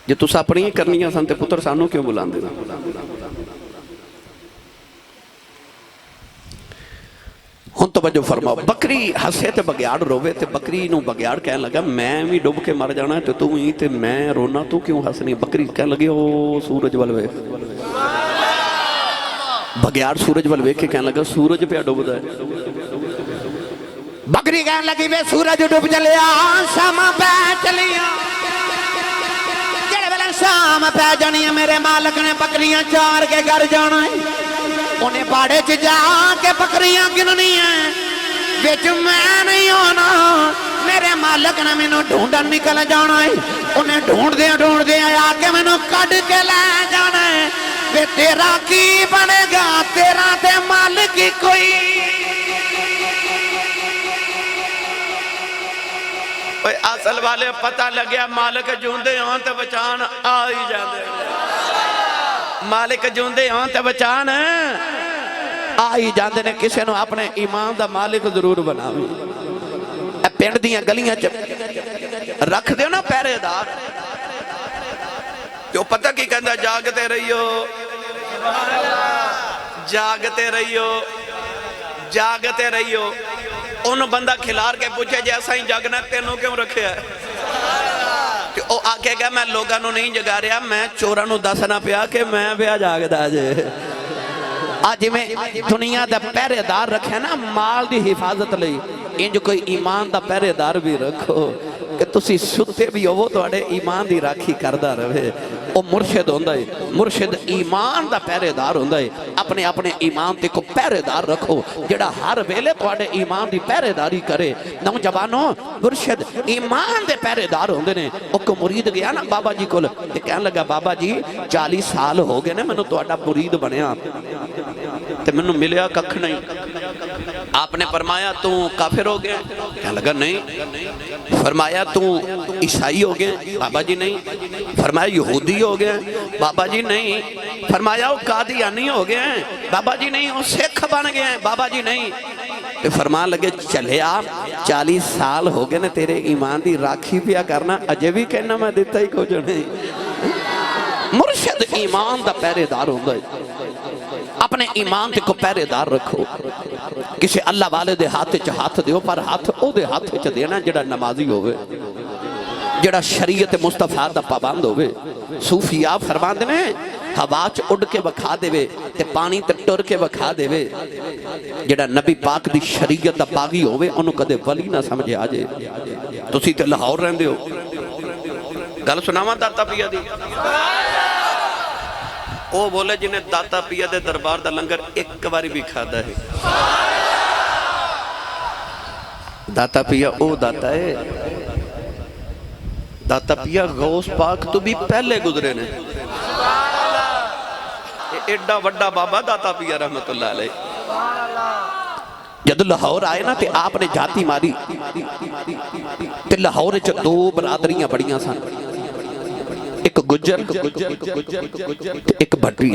जे तुस अपनी ही करनियां सन ते पुत्र सानू क्यों बुलांदे हो। हुण तवज्जो फरमाओ बकरी हसे ते बगियाड़ रोवे ते बकरी नूं बगियाड़ कहन लगा मैं भी डुब के मर जाना ते तू ही ते मैं रोना तू क्यों हसनी। बकरी कहन लगी ओ सूरज वल वेख। बगियाड़ सूरज वल वेख के कहन लगा सूरज पिया डुबदा है। बकरी कहन लगी वे सूरज डुब चलिया शामा पै चलिया। शाम पै जानी है मेरे मालिक ने बकरियां चार के घर जाना है। उन्हें बाड़े च जाके बकरियां गिननी है बिच मैं नहीं होना। मेरे मालिक ने मैनू ढूंढन निकल जाना है। उन्हें ढूंढदे आके मैनू कढ़ के लै जाना है। वे तेरा की बनेगा तेरा ते मालिक ही कोई। असल वाले पता लग्या मालिक जूंदे हों ते बचान आ ही जांदे। मालिक जूंदे हों ते बचान आ ही जांदे ने। किसी नूं अपने ईमान दा मालिक जरूर बनावे। पिंड दीयां गलियां च रख दिओ ना पहरेदार ते पता की कहंदा जागते रहियो जागते रहियो जागते रहियो। उन्होंने बंदा खिलार के पूछे जे असा ही जगना तेनों क्यों रखे आखेगा मैं लोगों को नहीं जगा रहा मैं चोरों को दसना पिया कि मैं पिया जागदा जे। अज में दुनिया का पहरेदार रखे ना माल की हिफाजत लई इंज कोई ईमान का पहरेदार भी रखो कि तुसी सुते भी हो तुहाडे ईमान की राखी करदा रहे। वो मुर्शिद होंदा है। मुर्शिद ईमान का पहरेदार होंदा है। अपने अपने ईमान ते को पहरेदार रखो जिहड़ा हर वेले तुहाडे ईमान की पहरेदारी करे। नौजवानों मुर्शिद ईमान के पहरेदार होंदे ने। एक मुरीद गया ना बाबा जी कोल ते कहन लगा बाबा जी 40 साल हो गए ने मैनूं तुहाडा मुरीद बनिया ते मैनूं मिलिया कख नहीं। आपने फरमाया तू काफिर हो गया। कहने लगा नहीं। फरमाया तू ईसाई हो गया। बाबा जी नहीं। फरमाया यहूदी हो गया। बाबा जी नहीं। फरमाया वो कादियानी हो गया। बाबा जी नहीं। वो सिख बन गए। बाबा जी नहीं। तो फरमान लगे चले आप 40 साल हो गए ने तेरे ईमान की राखी पिया करना अजे भी कहना मैं दिता ही कुछ नहीं। मुर्शिद ईमान का पहरेदार होंदा है। अपने ईमान को पहरेदार रखो। किसी अल्लाह वाले दे हाथ च हाथ दियो पर हाथ ओदे हाथ च देना जिहड़ा नमाजी होवे जिहड़ा शरीयत मुस्तफा दा पाबंद होवे। सूफिया फरमांदे ने हवा च उड़ के विखा देवे ते पानी ते टुर के विखा देवे। जिहड़ा नबी पाक दी शरीयत दा बागी होवे ओनू कदे वली ना समझे आ जाए। तुसी ते लाहौर रहिंदे हो गल सुनावा दाता पिया दी। वो बोले जिन्हें दाता पिया दे दरबार दा लंगर एक बारी भी खादा है। दाता पिया ओ दाता है। दाता पिया गौस पाक तो भी पहले गुजरे ने। एडा वड्डा बाबा दाता पिया रहमतुल्लाह अलैह। जब लाहौर आए ना ते आपने जाती मारी ते लाहौर च 2 बरादरियां बड़ियां सन। एक गुज्जर ते एक भट्टी।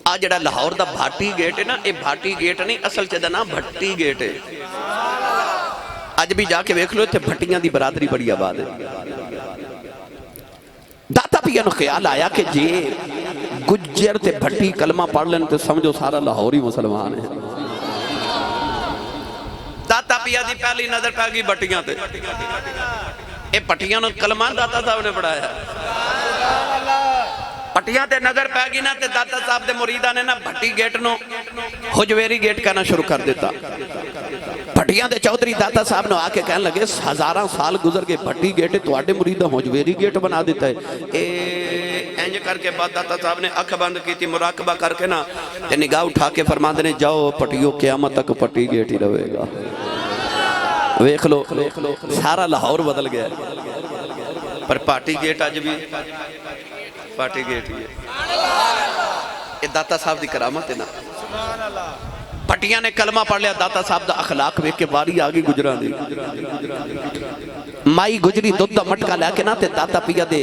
आ जड़ा लाहौर दा भाटी गेट है ना, ये भाटी गेट नहीं, असल च ना भट्टी गेट है। अज भी जाके वेख लो, इत्थे भट्टियां दी बरादरी बड़ी आबाद है। दाता पिया नूं ख्याल आया कि जे गुज्जर ते भट्टी कलमा पढ़ लेन तो समझो सारा लाहौर ही मुसलमान है। दाता पिया दी पहली नजर पै गई भट्टियां ते। ये भट्टियां नूं कलमा दाता साहब ने पढ़ाया। भट्टियां ते नजर पै गई ना, ते दाता साहब दे मुरीदा ने ना भट्टी गेट नूं हुजवेरी गेट कहना शुरू कर दिता। भट्टियां दे चौधरी दाता साहब ने आके कहने लगे, हजारां साल गुजर गए, भट्टी गेट तुहाडे मुरीदा हुजवेरी गेट बना दिता है। इंज करके बाद दाता साहब ने अख बंद की, मुराकबा करके ना ते निगाह उठा के फरमाते ने, जाओ पटियो क़यामत तक पट्टी गेट ही रहेगा। वेख लो सारा लाहौर बदल गया, पर पार्टी गेट अज भी पार्टी गेट ही है। ये दाता साहब की करामत है ना। भट्टियां ने कलमा पढ़ लिया, दाता साहब का अखलाक वेख के बारी आ गई गुजरां दी। माई गुजरी दुध का मटका लैके ना, ते दाता पिया दे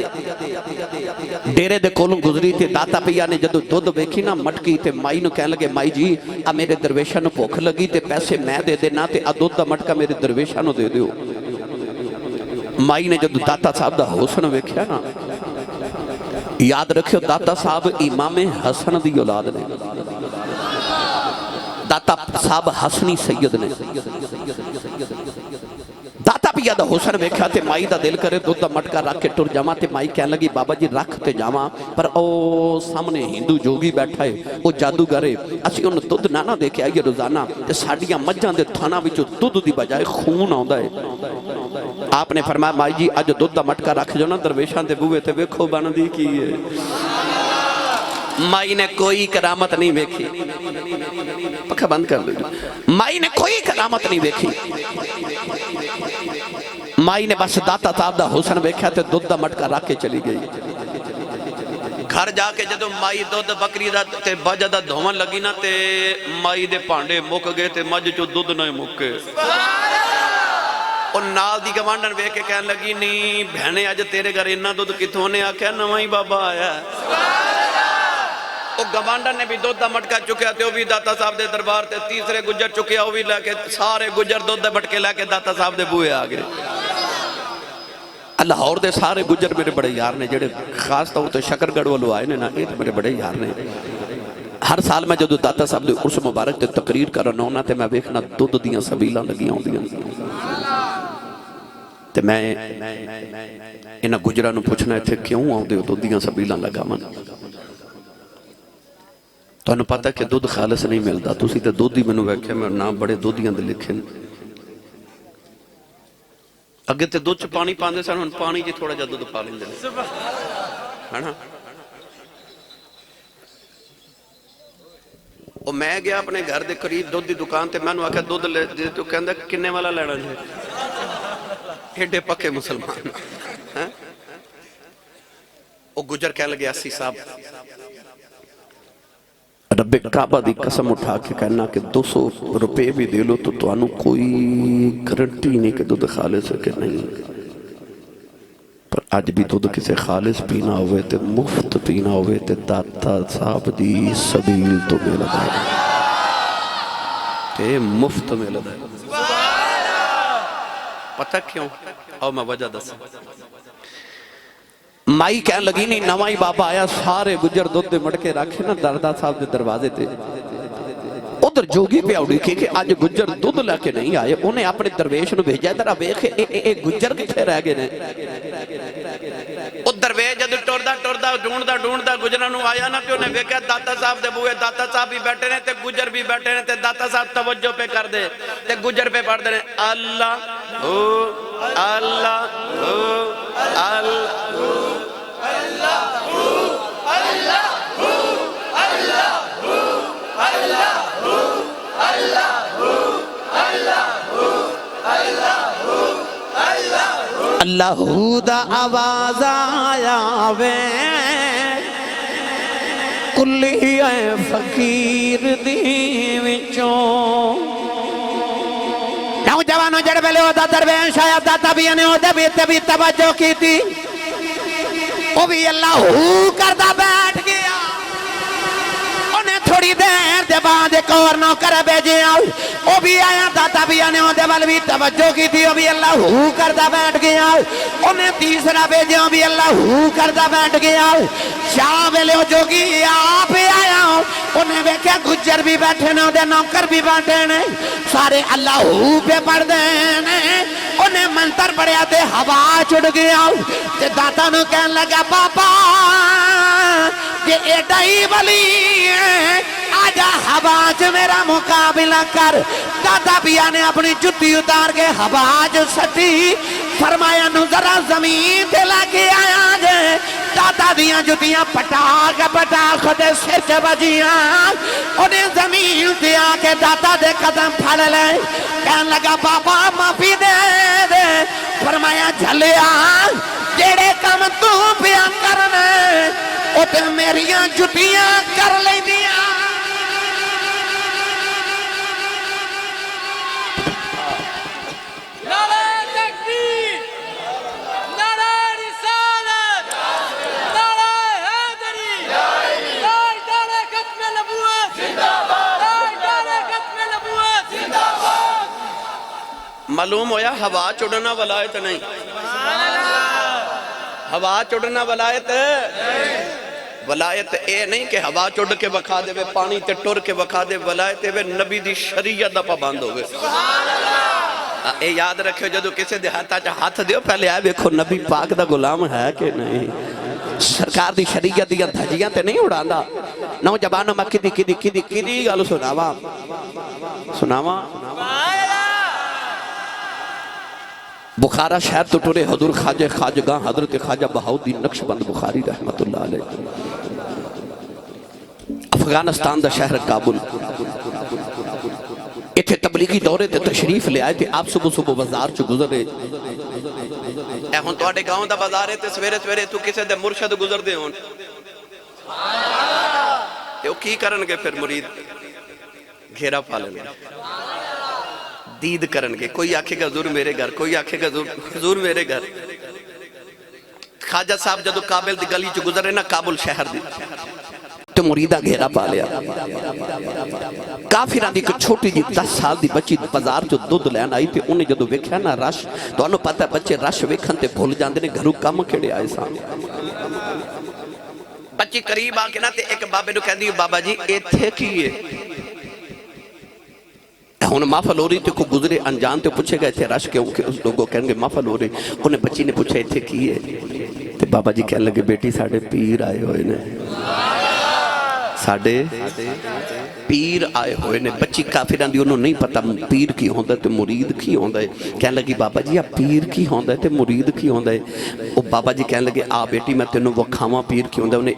डेरे दे कोलों गुजरी, ते दाता पिया ने जदों दुध वेखी ना मटकी, ते माई नूं कहण लगे, माई जी आ मेरे दरवेशां नूं भुख लगी, ते पैसे मैं दे देना, ते आ दुध का मटका मेरे दरवेशां नूं दे दिओ। माई ने जदों दाता साहब का हुस्न वेख्या ना, याद रखियो दाता साहब इमामे हसन दी औलाद ने। दाता साहब हसनी सैयद ने। दाता पिया दा हुसन वेख्या ते माई दा दिल करे दुध दा मटका रख के टुर जावां, ते माई कहन लगी, बाबा जी रख ते जावां, पर ओ सामने हिंदू जोगी बैठा है, वो जादूगर है, असीं उन्हें दुध ना दे के आइए रोजाना, ते साडियां मज्झां दे थाना विचों दुध दी बजाय खून आउंदा है। आपने फरमाया, माई जी अज दुध दा मटका रख जो ना दरवेशां दे बूहे ते, वेखो बनदी की है। माई ने कोई करामत नहीं वेखी। पक्का बंद कर लो। माई ने कोई करामत नहीं वेखी। माई ने बस दाता साहब दा हुसन वेख्या ते दुध दा मटका रख के चली गई। घर जाके जदों माई दुध बकरी दा ते मझ दा धोवन लगी ना, ते माई दे भांडे मुक गए, ते मझ चो दुध नहीं मुके। और नाल दी गवांढन वेख के कहन लगी, नहीं भैने अज तेरे घर इन्ना दुध किथों? ने आख्या नवां ही बाबा आया। गवांढन ने भी दुध का मटका चुकया, तो भी दाता साहब के दरबार से। तीसरे गुजर चुकया, वो भी लैके सारे गुजर दुध के मटके लैके दाता साहब के बूहे आ गए। लाहौर के सारे गुजर मेरे बड़े यार ने, जेडे खास तौर पर शकरगढ़ वालों आए ने ना, ये मेरे बड़े यार ने। हर साल मैं जो दाता साहब के उर्स मुबारक से तकरीर करन आउना, ते मैं वेखना दुध दियां सबीलां लगियां होंदियां। ते मैं इन्हां गुजरां नूं पुछना, इत्थे क्यों आउंदे हो दुध दियां सबीलां लगावन? तुहानूं पता कि दुध खालिस नहीं मिलता। तुसीं तो दुध ही मैनूं वेख्या, मैं नाम बड़े दुधियां दे लिखे ने। अगे तो दुध च पानी पाते सन, हुण पानी च थोड़ा जिहा दुध पा लैंदे ने, है ना। ਉਹ मैं गया अपने घर के करीब दुध की दुकान से, मैंने आख्या दुध ले दे, तो कहता किन्ने वाला लेना जी? एडे पक्के मुसलमान हैं। वो गुजर कह लगे अस्सी साहब रब्बे काबा की कसम उठा के कहना कि 200 रुपये भी दे लो तो तुहानू कोई गारंटी नहीं कि दुध खालिस है कि नहीं। पर अज भी दुध किसी खालिस पीना होवे ते मुफ्त पीना होवे ते दाता साहब दी सबील तो मिलदा है, ते मुफ्त मिलदा है। पता क्यों? आओ मैं वजह दस। माई कह लगी नहीं नवा ही बाबा आया, सारे गुजर दुध दे मटके रखे ना दाता साहब के दरवाजे ते। उधर जोगी पे उड़ीके कि अज गुजर दुध लैके नहीं आए। उन्हें अपने दरवेश नूं भेजा, इधर वेख ए गुजर किथे रह गए ने। ओ दरवेश जद टुरदा टुरदा ढूंढदा गुजरां नूं आया ना, ते उन्हें वेख्या दाता साहब दे बूहे दाता साहब भी बैठे ने ते गुजर भी बैठे ने। ते दाता साहब तवज्जो पे कर दे ते गुजर पे पढ़दे ने अल्लाह ओ अल्लाह ओ अल्लाह अल्लाहू दा आवाज आया वे कुल्ली फकीर दी विचों। नौजवानों जड़ वेले ओदा दरवेश आया, दाता भी ने ओदे भी तवज्जो कीती। वो भी अल्लाह हू करदा बैठ गया। उन्हें थोड़ी देर दे बाद एक और नौकर भेजे वो भी आया। दाता भी आने ओदे वाल भी तवज्जो की थी, वो भी अल्लाह हू करदा बैठ गया। उन्हें तीसरा भेजे वो भी अल्लाह हू करदा बैठ गया। शाह वेले वो जोगी आप आया। उन्हें वेख्या गुज्जर भी बैठे ने, ओदे नौकर भी बैठे ने, सारे अल्लाह हू पे पढ़दे ने। उन्हें मंत्र पढ़िया ते हवा चुड़ गया। ते दाता नु कहन लगा बाबा ये एडा ही वली है, आजा हवा च मेरा मुकाबला कर। दादा पिया ने अपनी जुत्ती उतार के हवा च सटी। फरमाया नु जरा जमीन ते लाके आया जे। दादा दियां जुतियां पटाख पटाख दे सिर च बजियां। उन्हें जमीन ते आके दादा दे कदम फड़ ले। कहन लगा बाबा माफी दे दे। फरमाया झलिया जेड़े कम तू पिया करने ओ ते मेरियां जुतियां कर लैंदियां। नारे तकबीर, नारे रिसालत, नारे हैदरी, नारे खत्म नबूवत जिंदाबाद, नारे खत्म नबूवत जिंदाबाद। मालूम होया हवा चुड़ना वलायत नहीं, हवा चुड़ना वलायत वलायत ए नहीं कि हवा चुड़ के वखा दे, पानी ते टुर के वखा दे। वलायत वे नबी दी शरीयत दा पाबंद होवे। ए याद रखियो जदों किसी दे हाथा च हाथ दियो पहले आ देखो नबी पाक दा गुलाम है कि नहीं। सरकार दी शरीयत दी धजियां ते नहीं उड़ांदा। नौजवानों मैं किदी किदी किदी किदी गल सुनावा सुनावा। बुखारा शहर तो टुरे हजूर खाजे खाजगा हजरत ख्वाजा बहाउद्दीन नक्शबंद बुखारी रहमतुल्लाह अलैह। अफगानिस्तान दा शहर काबुल। इत्थे तबलीगी दौरे ते तशरीफ ले आए थे आप। सुबह सुबह बाजार च गुजरे। ए हुण तुहाडे गांव दा बाजार है ते सवेरे सवेरे तू किसे दे मुर्शद गुजरदे होण ते ओ की करनगे फिर मुरीद घेरा पा लेंगे, दीद करनगे। कोई आखेगा हुजूर मेरे घर, कोई आखेगा हुजूर मेरे घर। ख्वाजा साहब जदों काबिल दी गली च गुजरे ना काबुल शहर दी ते मुरीदा घेरा पा लिया। काफिरां दी एक छोटी जी 10 साल दी बच्ची बाजार चो दुध लैन आई ते उन्हें जदों वेख्या ना रश, तुहानू पता बच्चे रश वेखन ते भुल जांदे ने घरों कम किहड़े आए सन। बच्ची करीब आके ना ते एक बाबे नू कहंदी बाबा जी इत्थे की है। हुण महफल हो रही तो कोई गुजरे अनजान तो पूछेगा इतने रश क्यों कि उस लोगों कहेंगे महफल हो रही। उन्हें बच्ची ने पूछा इतने की है तो बाबा जी कह लगे बेटी साढ़े पीर आए हुए ने, साढ़े पीर आए हुए ने। बच्ची काफिरां दी उन्होंने नहीं पता पीर की होंदा ते मुरीद की होंदा है। कह लगी बाबा जी आ पीर की होंदा है ते मुरीद की होंदा है। वो बाबा जी कह लगे आ बेटी मैं तेनों वखावां पीर की होंदा। उन्हें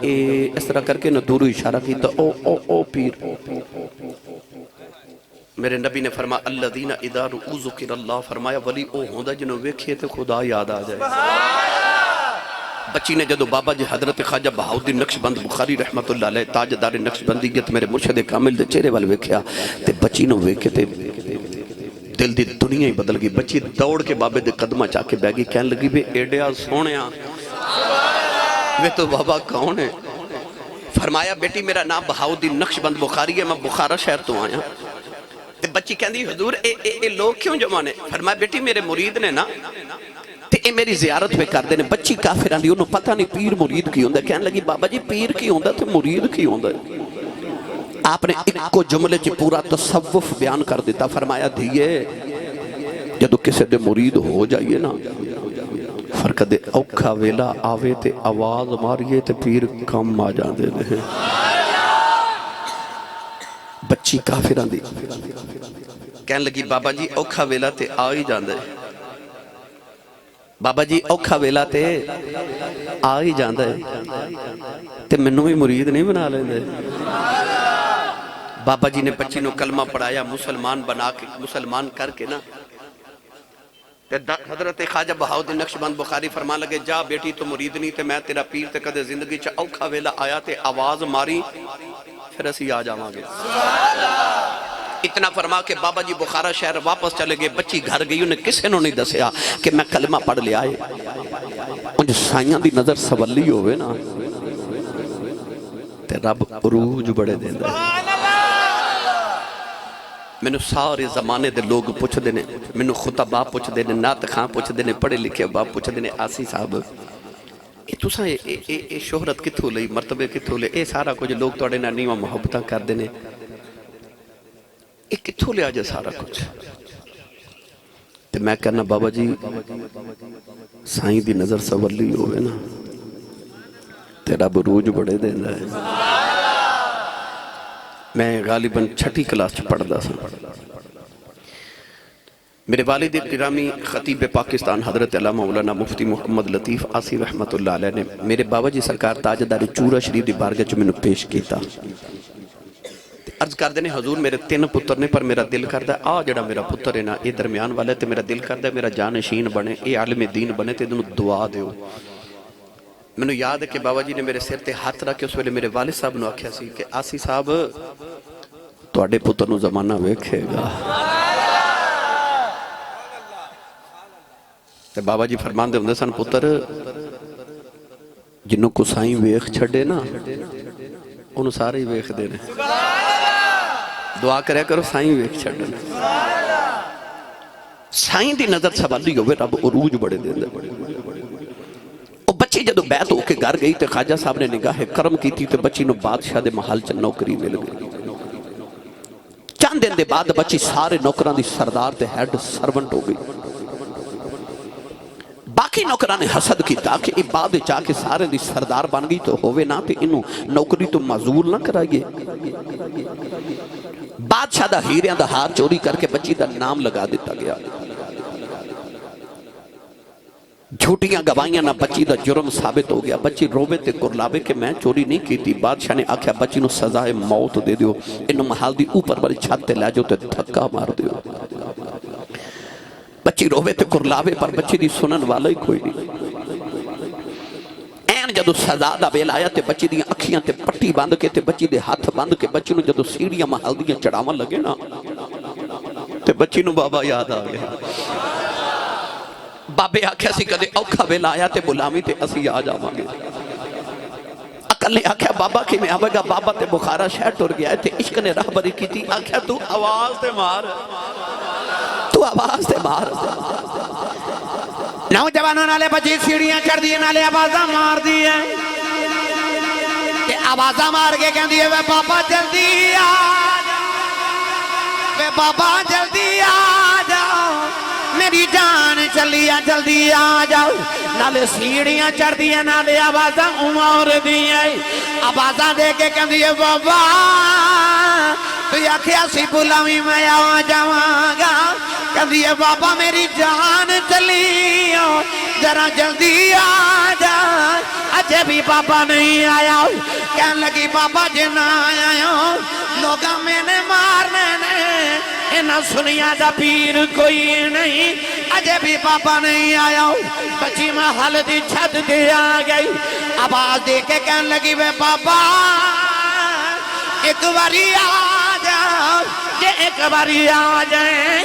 इस तरह करके ना दूरों इशारा किया ओ पीर। मेरे नबी ने फरमाया अल्लज़ीना इज़ा रुअू ज़ुकिरल्लाह, फरमाया वली ओ होंदा जिन्हों वेखे ते खुदा याद आ जाए। बच्ची ने जदों बाबा जी हजरत ख्वाजा बहाउद्दीन नक्शबंद बुखारी रहमतुल्लाह अलैह ताजदार नक्शबंदियत मेरे मुर्शद कामिल दे चेहरे वाल वेख्या ते बच्ची नूं वेख के ते दिल दी दुनिया ही बदल गई। बच्ची दौड़ के बाबे दे कदमां च आके बह गई। कहन लगी वे एडिया सोहणिया वे तो बाबा कौन है। फरमाया बेटी मेरा नाम बहाउद्दीन नक्शबंद बुखारी है, मैं बुखारा शहर तो आया। ते बच्ची कहंदी हुजूर ए लोग क्यों जमा ने। फरमाया बेटी मेरे मुरीद ने ना ते ए मेरी जियारत पे करदे ने। बच्ची काफिरां दी उन्हों पता नहीं पीर मुरीद की होंदा। कहन लगी बाबा जी पीर की होंदा ते मुरीद की होंदा। आपने इक्को जुमले च पूरा तसव्वुफ बयान कर दिता। फरमाया धीए जदों किसी दे मुरीद हो जाइए ना फिर कदे औखा वेला आवे ते आवाज मारिए ते पीर कम आ जांदे ने। बच्ची काफिरां दी कहन लगी बाबा जी औखा वेला ते आ ही जांदा है। बाबा जी औखा वेला ते आ ही जांदा है ते मैनू भी मुरीद नहीं बना लेंदे। बाबा जी ने बच्ची नूं कलमा पढ़ाया, मुसलमान बना के मुसलमान करके ना हजरत ख्वाजा बहाउद्दीन नक्शबंद बुखारी फरमा लगे जा बेटी तो मुरीद नहीं ते मैं तेरा पीर ते कदे जिंदगी च औखा वेला आया ते आवाज मारी फिर असी आ जावांगे। इतना फरमा के बाबा जी बुखारा शहर वापस चले गए। बच्ची घर गई, उन्हें किसी ने नहीं दसिया कि मैं कलमा पढ़ लिया है। उन साइयां दी नजर सवली होवे ना ते रब उरूज बड़े देंदा। मैनू सारे जमाने दे लोग पुछदे ने, मैनू खुतबा पुछदे ने, नात खां पुछदे ने, पढ़े लिखे बाप पुछदे ने, आसी साहब तुसां ये शोहरत कित्थों लई, मरतबे कित्थों ले, ये सारा कुछ लोग तुहाडे नाल नीवां मुहब्बतां करदे ने, ये कित्थों लिया जे सारा कुछ? ते मैं कहना बाबा जी साईं दी नजर सवली होवे ना ते रब रूज बड़े देंदा है। मैं गालिबन 6ठी क्लास च पढ़दा सा। मेरे वालिद गिरामी खतीब पाकिस्तान हजरत अल्लामा मौलाना मुफ्ती मोहम्मद लतीफ़ आसी रहमतुल्लाह अलैह ने मेरे बाबा जी सरकार ताजदारी चूरा शरीफ की बारगाह च मैनू पेश किया। अर्ज करते हैं हजूर मेरे 3 पुत्र ने, पर मेरा दिल करता आ जड़ा मेरा पुत्र है ना ये दरम्यान वाला है, तो मेरा दिल करता मेरा जानशीन बने, ये आलम दीन बने, तो इन्हूं दुआ दो। मैनू याद है कि बाबा जी ने मेरे सिर ते हाथ रख के उस वेले मेरे वालिद साहब ने आख्या सी कि आसी साहब तुहाडे पुत्र नूं जमाना वेखेगा। ते बाबा जी फरमांदे हुंदे सन पुत्र जिन्हों को साईं वेख छड़े ना उन्होंने सारे ही वेखदे ने। दुआ करया करो साईं वेख छड़न। साईं दी नजर सवाली होवे रब उरूज बड़े देंदा। ओ बच्ची जदों बैत होके घर गई ते ख्वाजा साहब ने निगाह करम कीती ते बच्ची नूं बादशाह दे महल च नौकरी मिल गई। चंद दिन दे बाद बच्ची सारे नौकरां दी सरदार ते हैड सर्वेंट हो गई। बाकी नौकरां ने हसद किया कि ये बाद जाके सारे दी सरदार बन गई तो होवे ना ते इनू नौकरी तो माजूल ना कराइए। बादशाह दा हीरियां दा हार चोरी करके बच्ची दा नाम लगा दिता गया। झूठियां गवाहियां ना बच्ची दा जुर्म साबित हो गया। बच्ची रोवे ते कुरलावे कि मैं चोरी नहीं की। बादशाह ने आख्या बच्ची नू सजाए मौत दे दियो, इनू महल दी ऊपर वाली छत ते लै जाओ ते धक्का मार दियो। बच्ची रोवे ते कुरलावे पर बच्ची दी सुनन वाला ही कोई नहीं। ऐन जदों सजा दा वेला आया ते बच्ची दी अखियां ते पट्टी बंद के ते बच्ची दे हाथ बंद के बच्ची नू जदों सीढ़ियां महल दियां चढ़ावन लगे ना ते बच्ची नू बाबा याद आ गया। बाबे आख्या सी कदे औखा वेला आया ते बुलावी ते असी आ जावांगे। अकल ने आख्या बाबा किवें आवेगा? बाबा ते बुखारा शहर टुर गया ते इश्क ने राहबरी की। आख्या तू आवाज ते मार, तू आवाज ते मार। नौजवानों नाले बच्ची सीढ़ियां चढ़ दी नाले आवाजा मार दी है ते आवाजा मार के कहती है वे बाबा जल्दी आ जाओ, वे बाबा जल्दी आ जाओ, मेरी जान चली आ जल्दी आ जाओ। नाले सीढ़ियां चढ़ दी नाले आवाजा उमर दी आवाजा दे के कहती है बाबा तू आखिया सी बुलावी मैं आ जावांगा। कहती है बाबा मेरी जान चली जरा जल्दी आ जा। अजे भी बाबा नहीं आया। कहन लगी बाबा जी ना आया लोग मैंने मारने ने, इन्हें सुनिया दा पीर कोई नहीं। अजे भी बाबा नहीं आया। बच्ची महल दी छत दे आ गई। आवाज दे के कहन लगी वे बाबा एक बारी आ जा, जे एक बारी आ जाए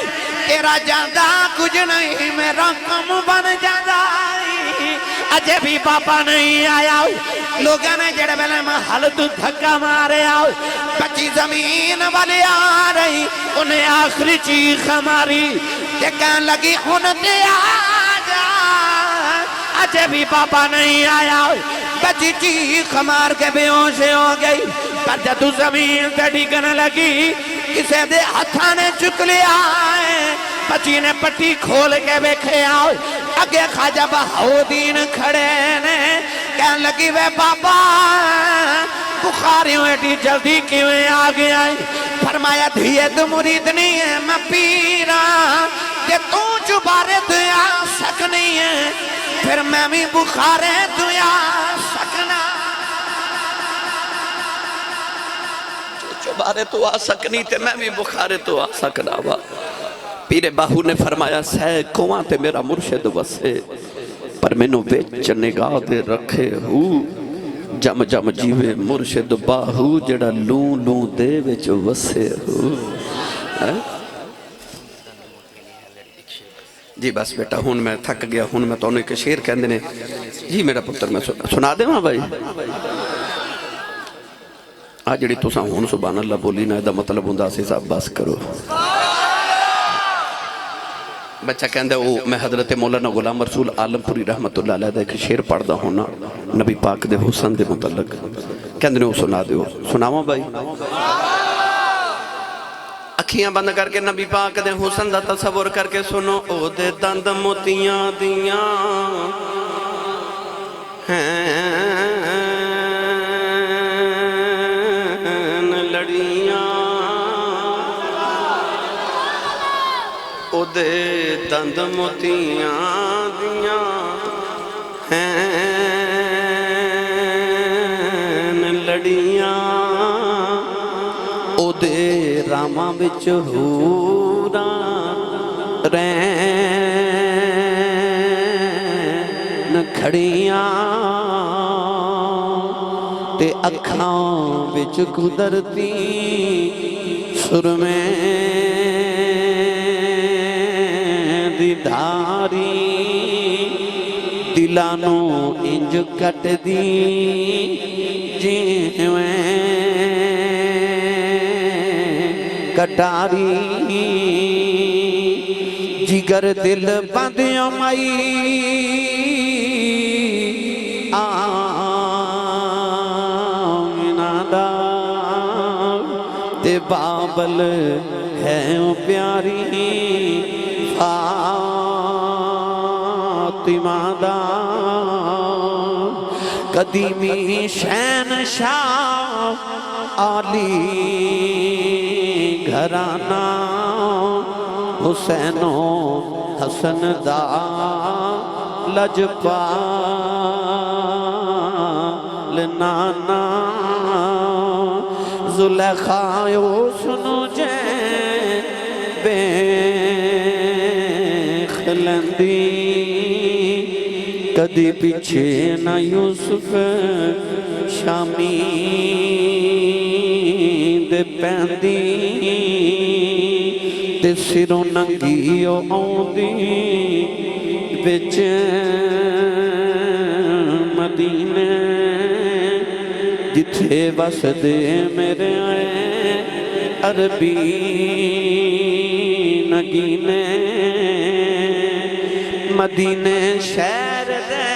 तेरा जादा कुछ नहीं मेरा कम बन जाता। अजे भी बाबा नहीं आया। लोगों ने जड़े वेले महल तू धक्का मारे आओ। बच्ची जमीन वाले आ रही, उन्हें आखिरी चीख मारी ते कहन लगी हुन ते आ जा। अजे भी बाबा नहीं आया। बच्ची चीख मार के बेहोश हो गई। पर जदू जमीन ते डिगन लगी किसी दे हथा ने चुक लिया। बच्ची ने पट्टी खोल के वेखे आओ। अगे ख्वाजा बहाउद्दीन खड़े ने। कहन लगी वे बाबा बुखारियों एडी जल्दी किवें आ गया? फरमाया धीए तू मुरीद नहीं है मैं पीरा, जे तू चुबारे तू आ सकनी है फिर मैं भी बुखारे तू आ सकना। चुबारे तो आ सकनी ते मैं भी बुखारे तो आ सकना वा। पीरे बाहू ने फरमाया सह कुआं ते मेरा मुर्शिद वसे, पर मैनू विच निगाह दे रखे हू। जम जम जीवे मुर्शिद बाहू जड़ा लू लू दे विच वसे हू। हैं? जी बस बेटा हुन मैं थक गया, हुन मैं तुहानू एक शेर कहंदे ने जी मेरा पुत्र, मैं सुना देवां भाई। आ जिहड़ी तुसां हुन सुभान अल्लाह बोली ना, इहदा मतलब हुंदा सी साहब बस करो। बच्चा कहंदा ओ मैं हजरत मौलाना गुलाम रसूल आलमपुरी रहमतुल्लाह अलैह दा एक शेर पढ़दा होना नबी पाक दे हुसन दे मुतल्लक, कहंदे ने ओ सुना दिओ। सुनावां भाई? अखियां बंद करके नबी पाक दे हुसन दा तसव्वुर करके सुनो। ओदे दंद मोतियां दियां हैं लड़ियां, ओदे दंद मोतियां दियां हैं लड़ियां, ओदे रामां विच हूरां रैन खड़ियां, ते अखां विच कुदरती सुरमे दी धारी, दिलां नूं इंज कटदी जिवें कटारी, जिगर दिल बंदियों माई आमिना दा, ते बाबल है प्यारी फातिमा दा, कदीमी शहनशाह आली घराना, हुसैनो हसन दा लजपाल नाना, जुलेखा सुनो जे बेख लंदी, कदी पीछे न यूसुफ शामी दे पैंदी, ते सिरों नंगी आउंदी विच मदीने, जिथे वसदे मेरे अरबी नगीने, मदीने शहर दे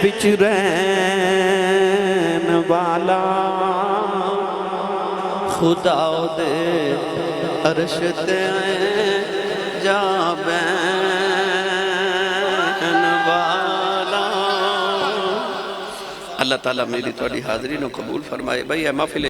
विच रहन वाला, खुदा दे अर्श ते जा बैन वाला। अल्लाह ताला मेरी तुहाडी हाज़री नूं कबूल फरमाए। भाई महफिल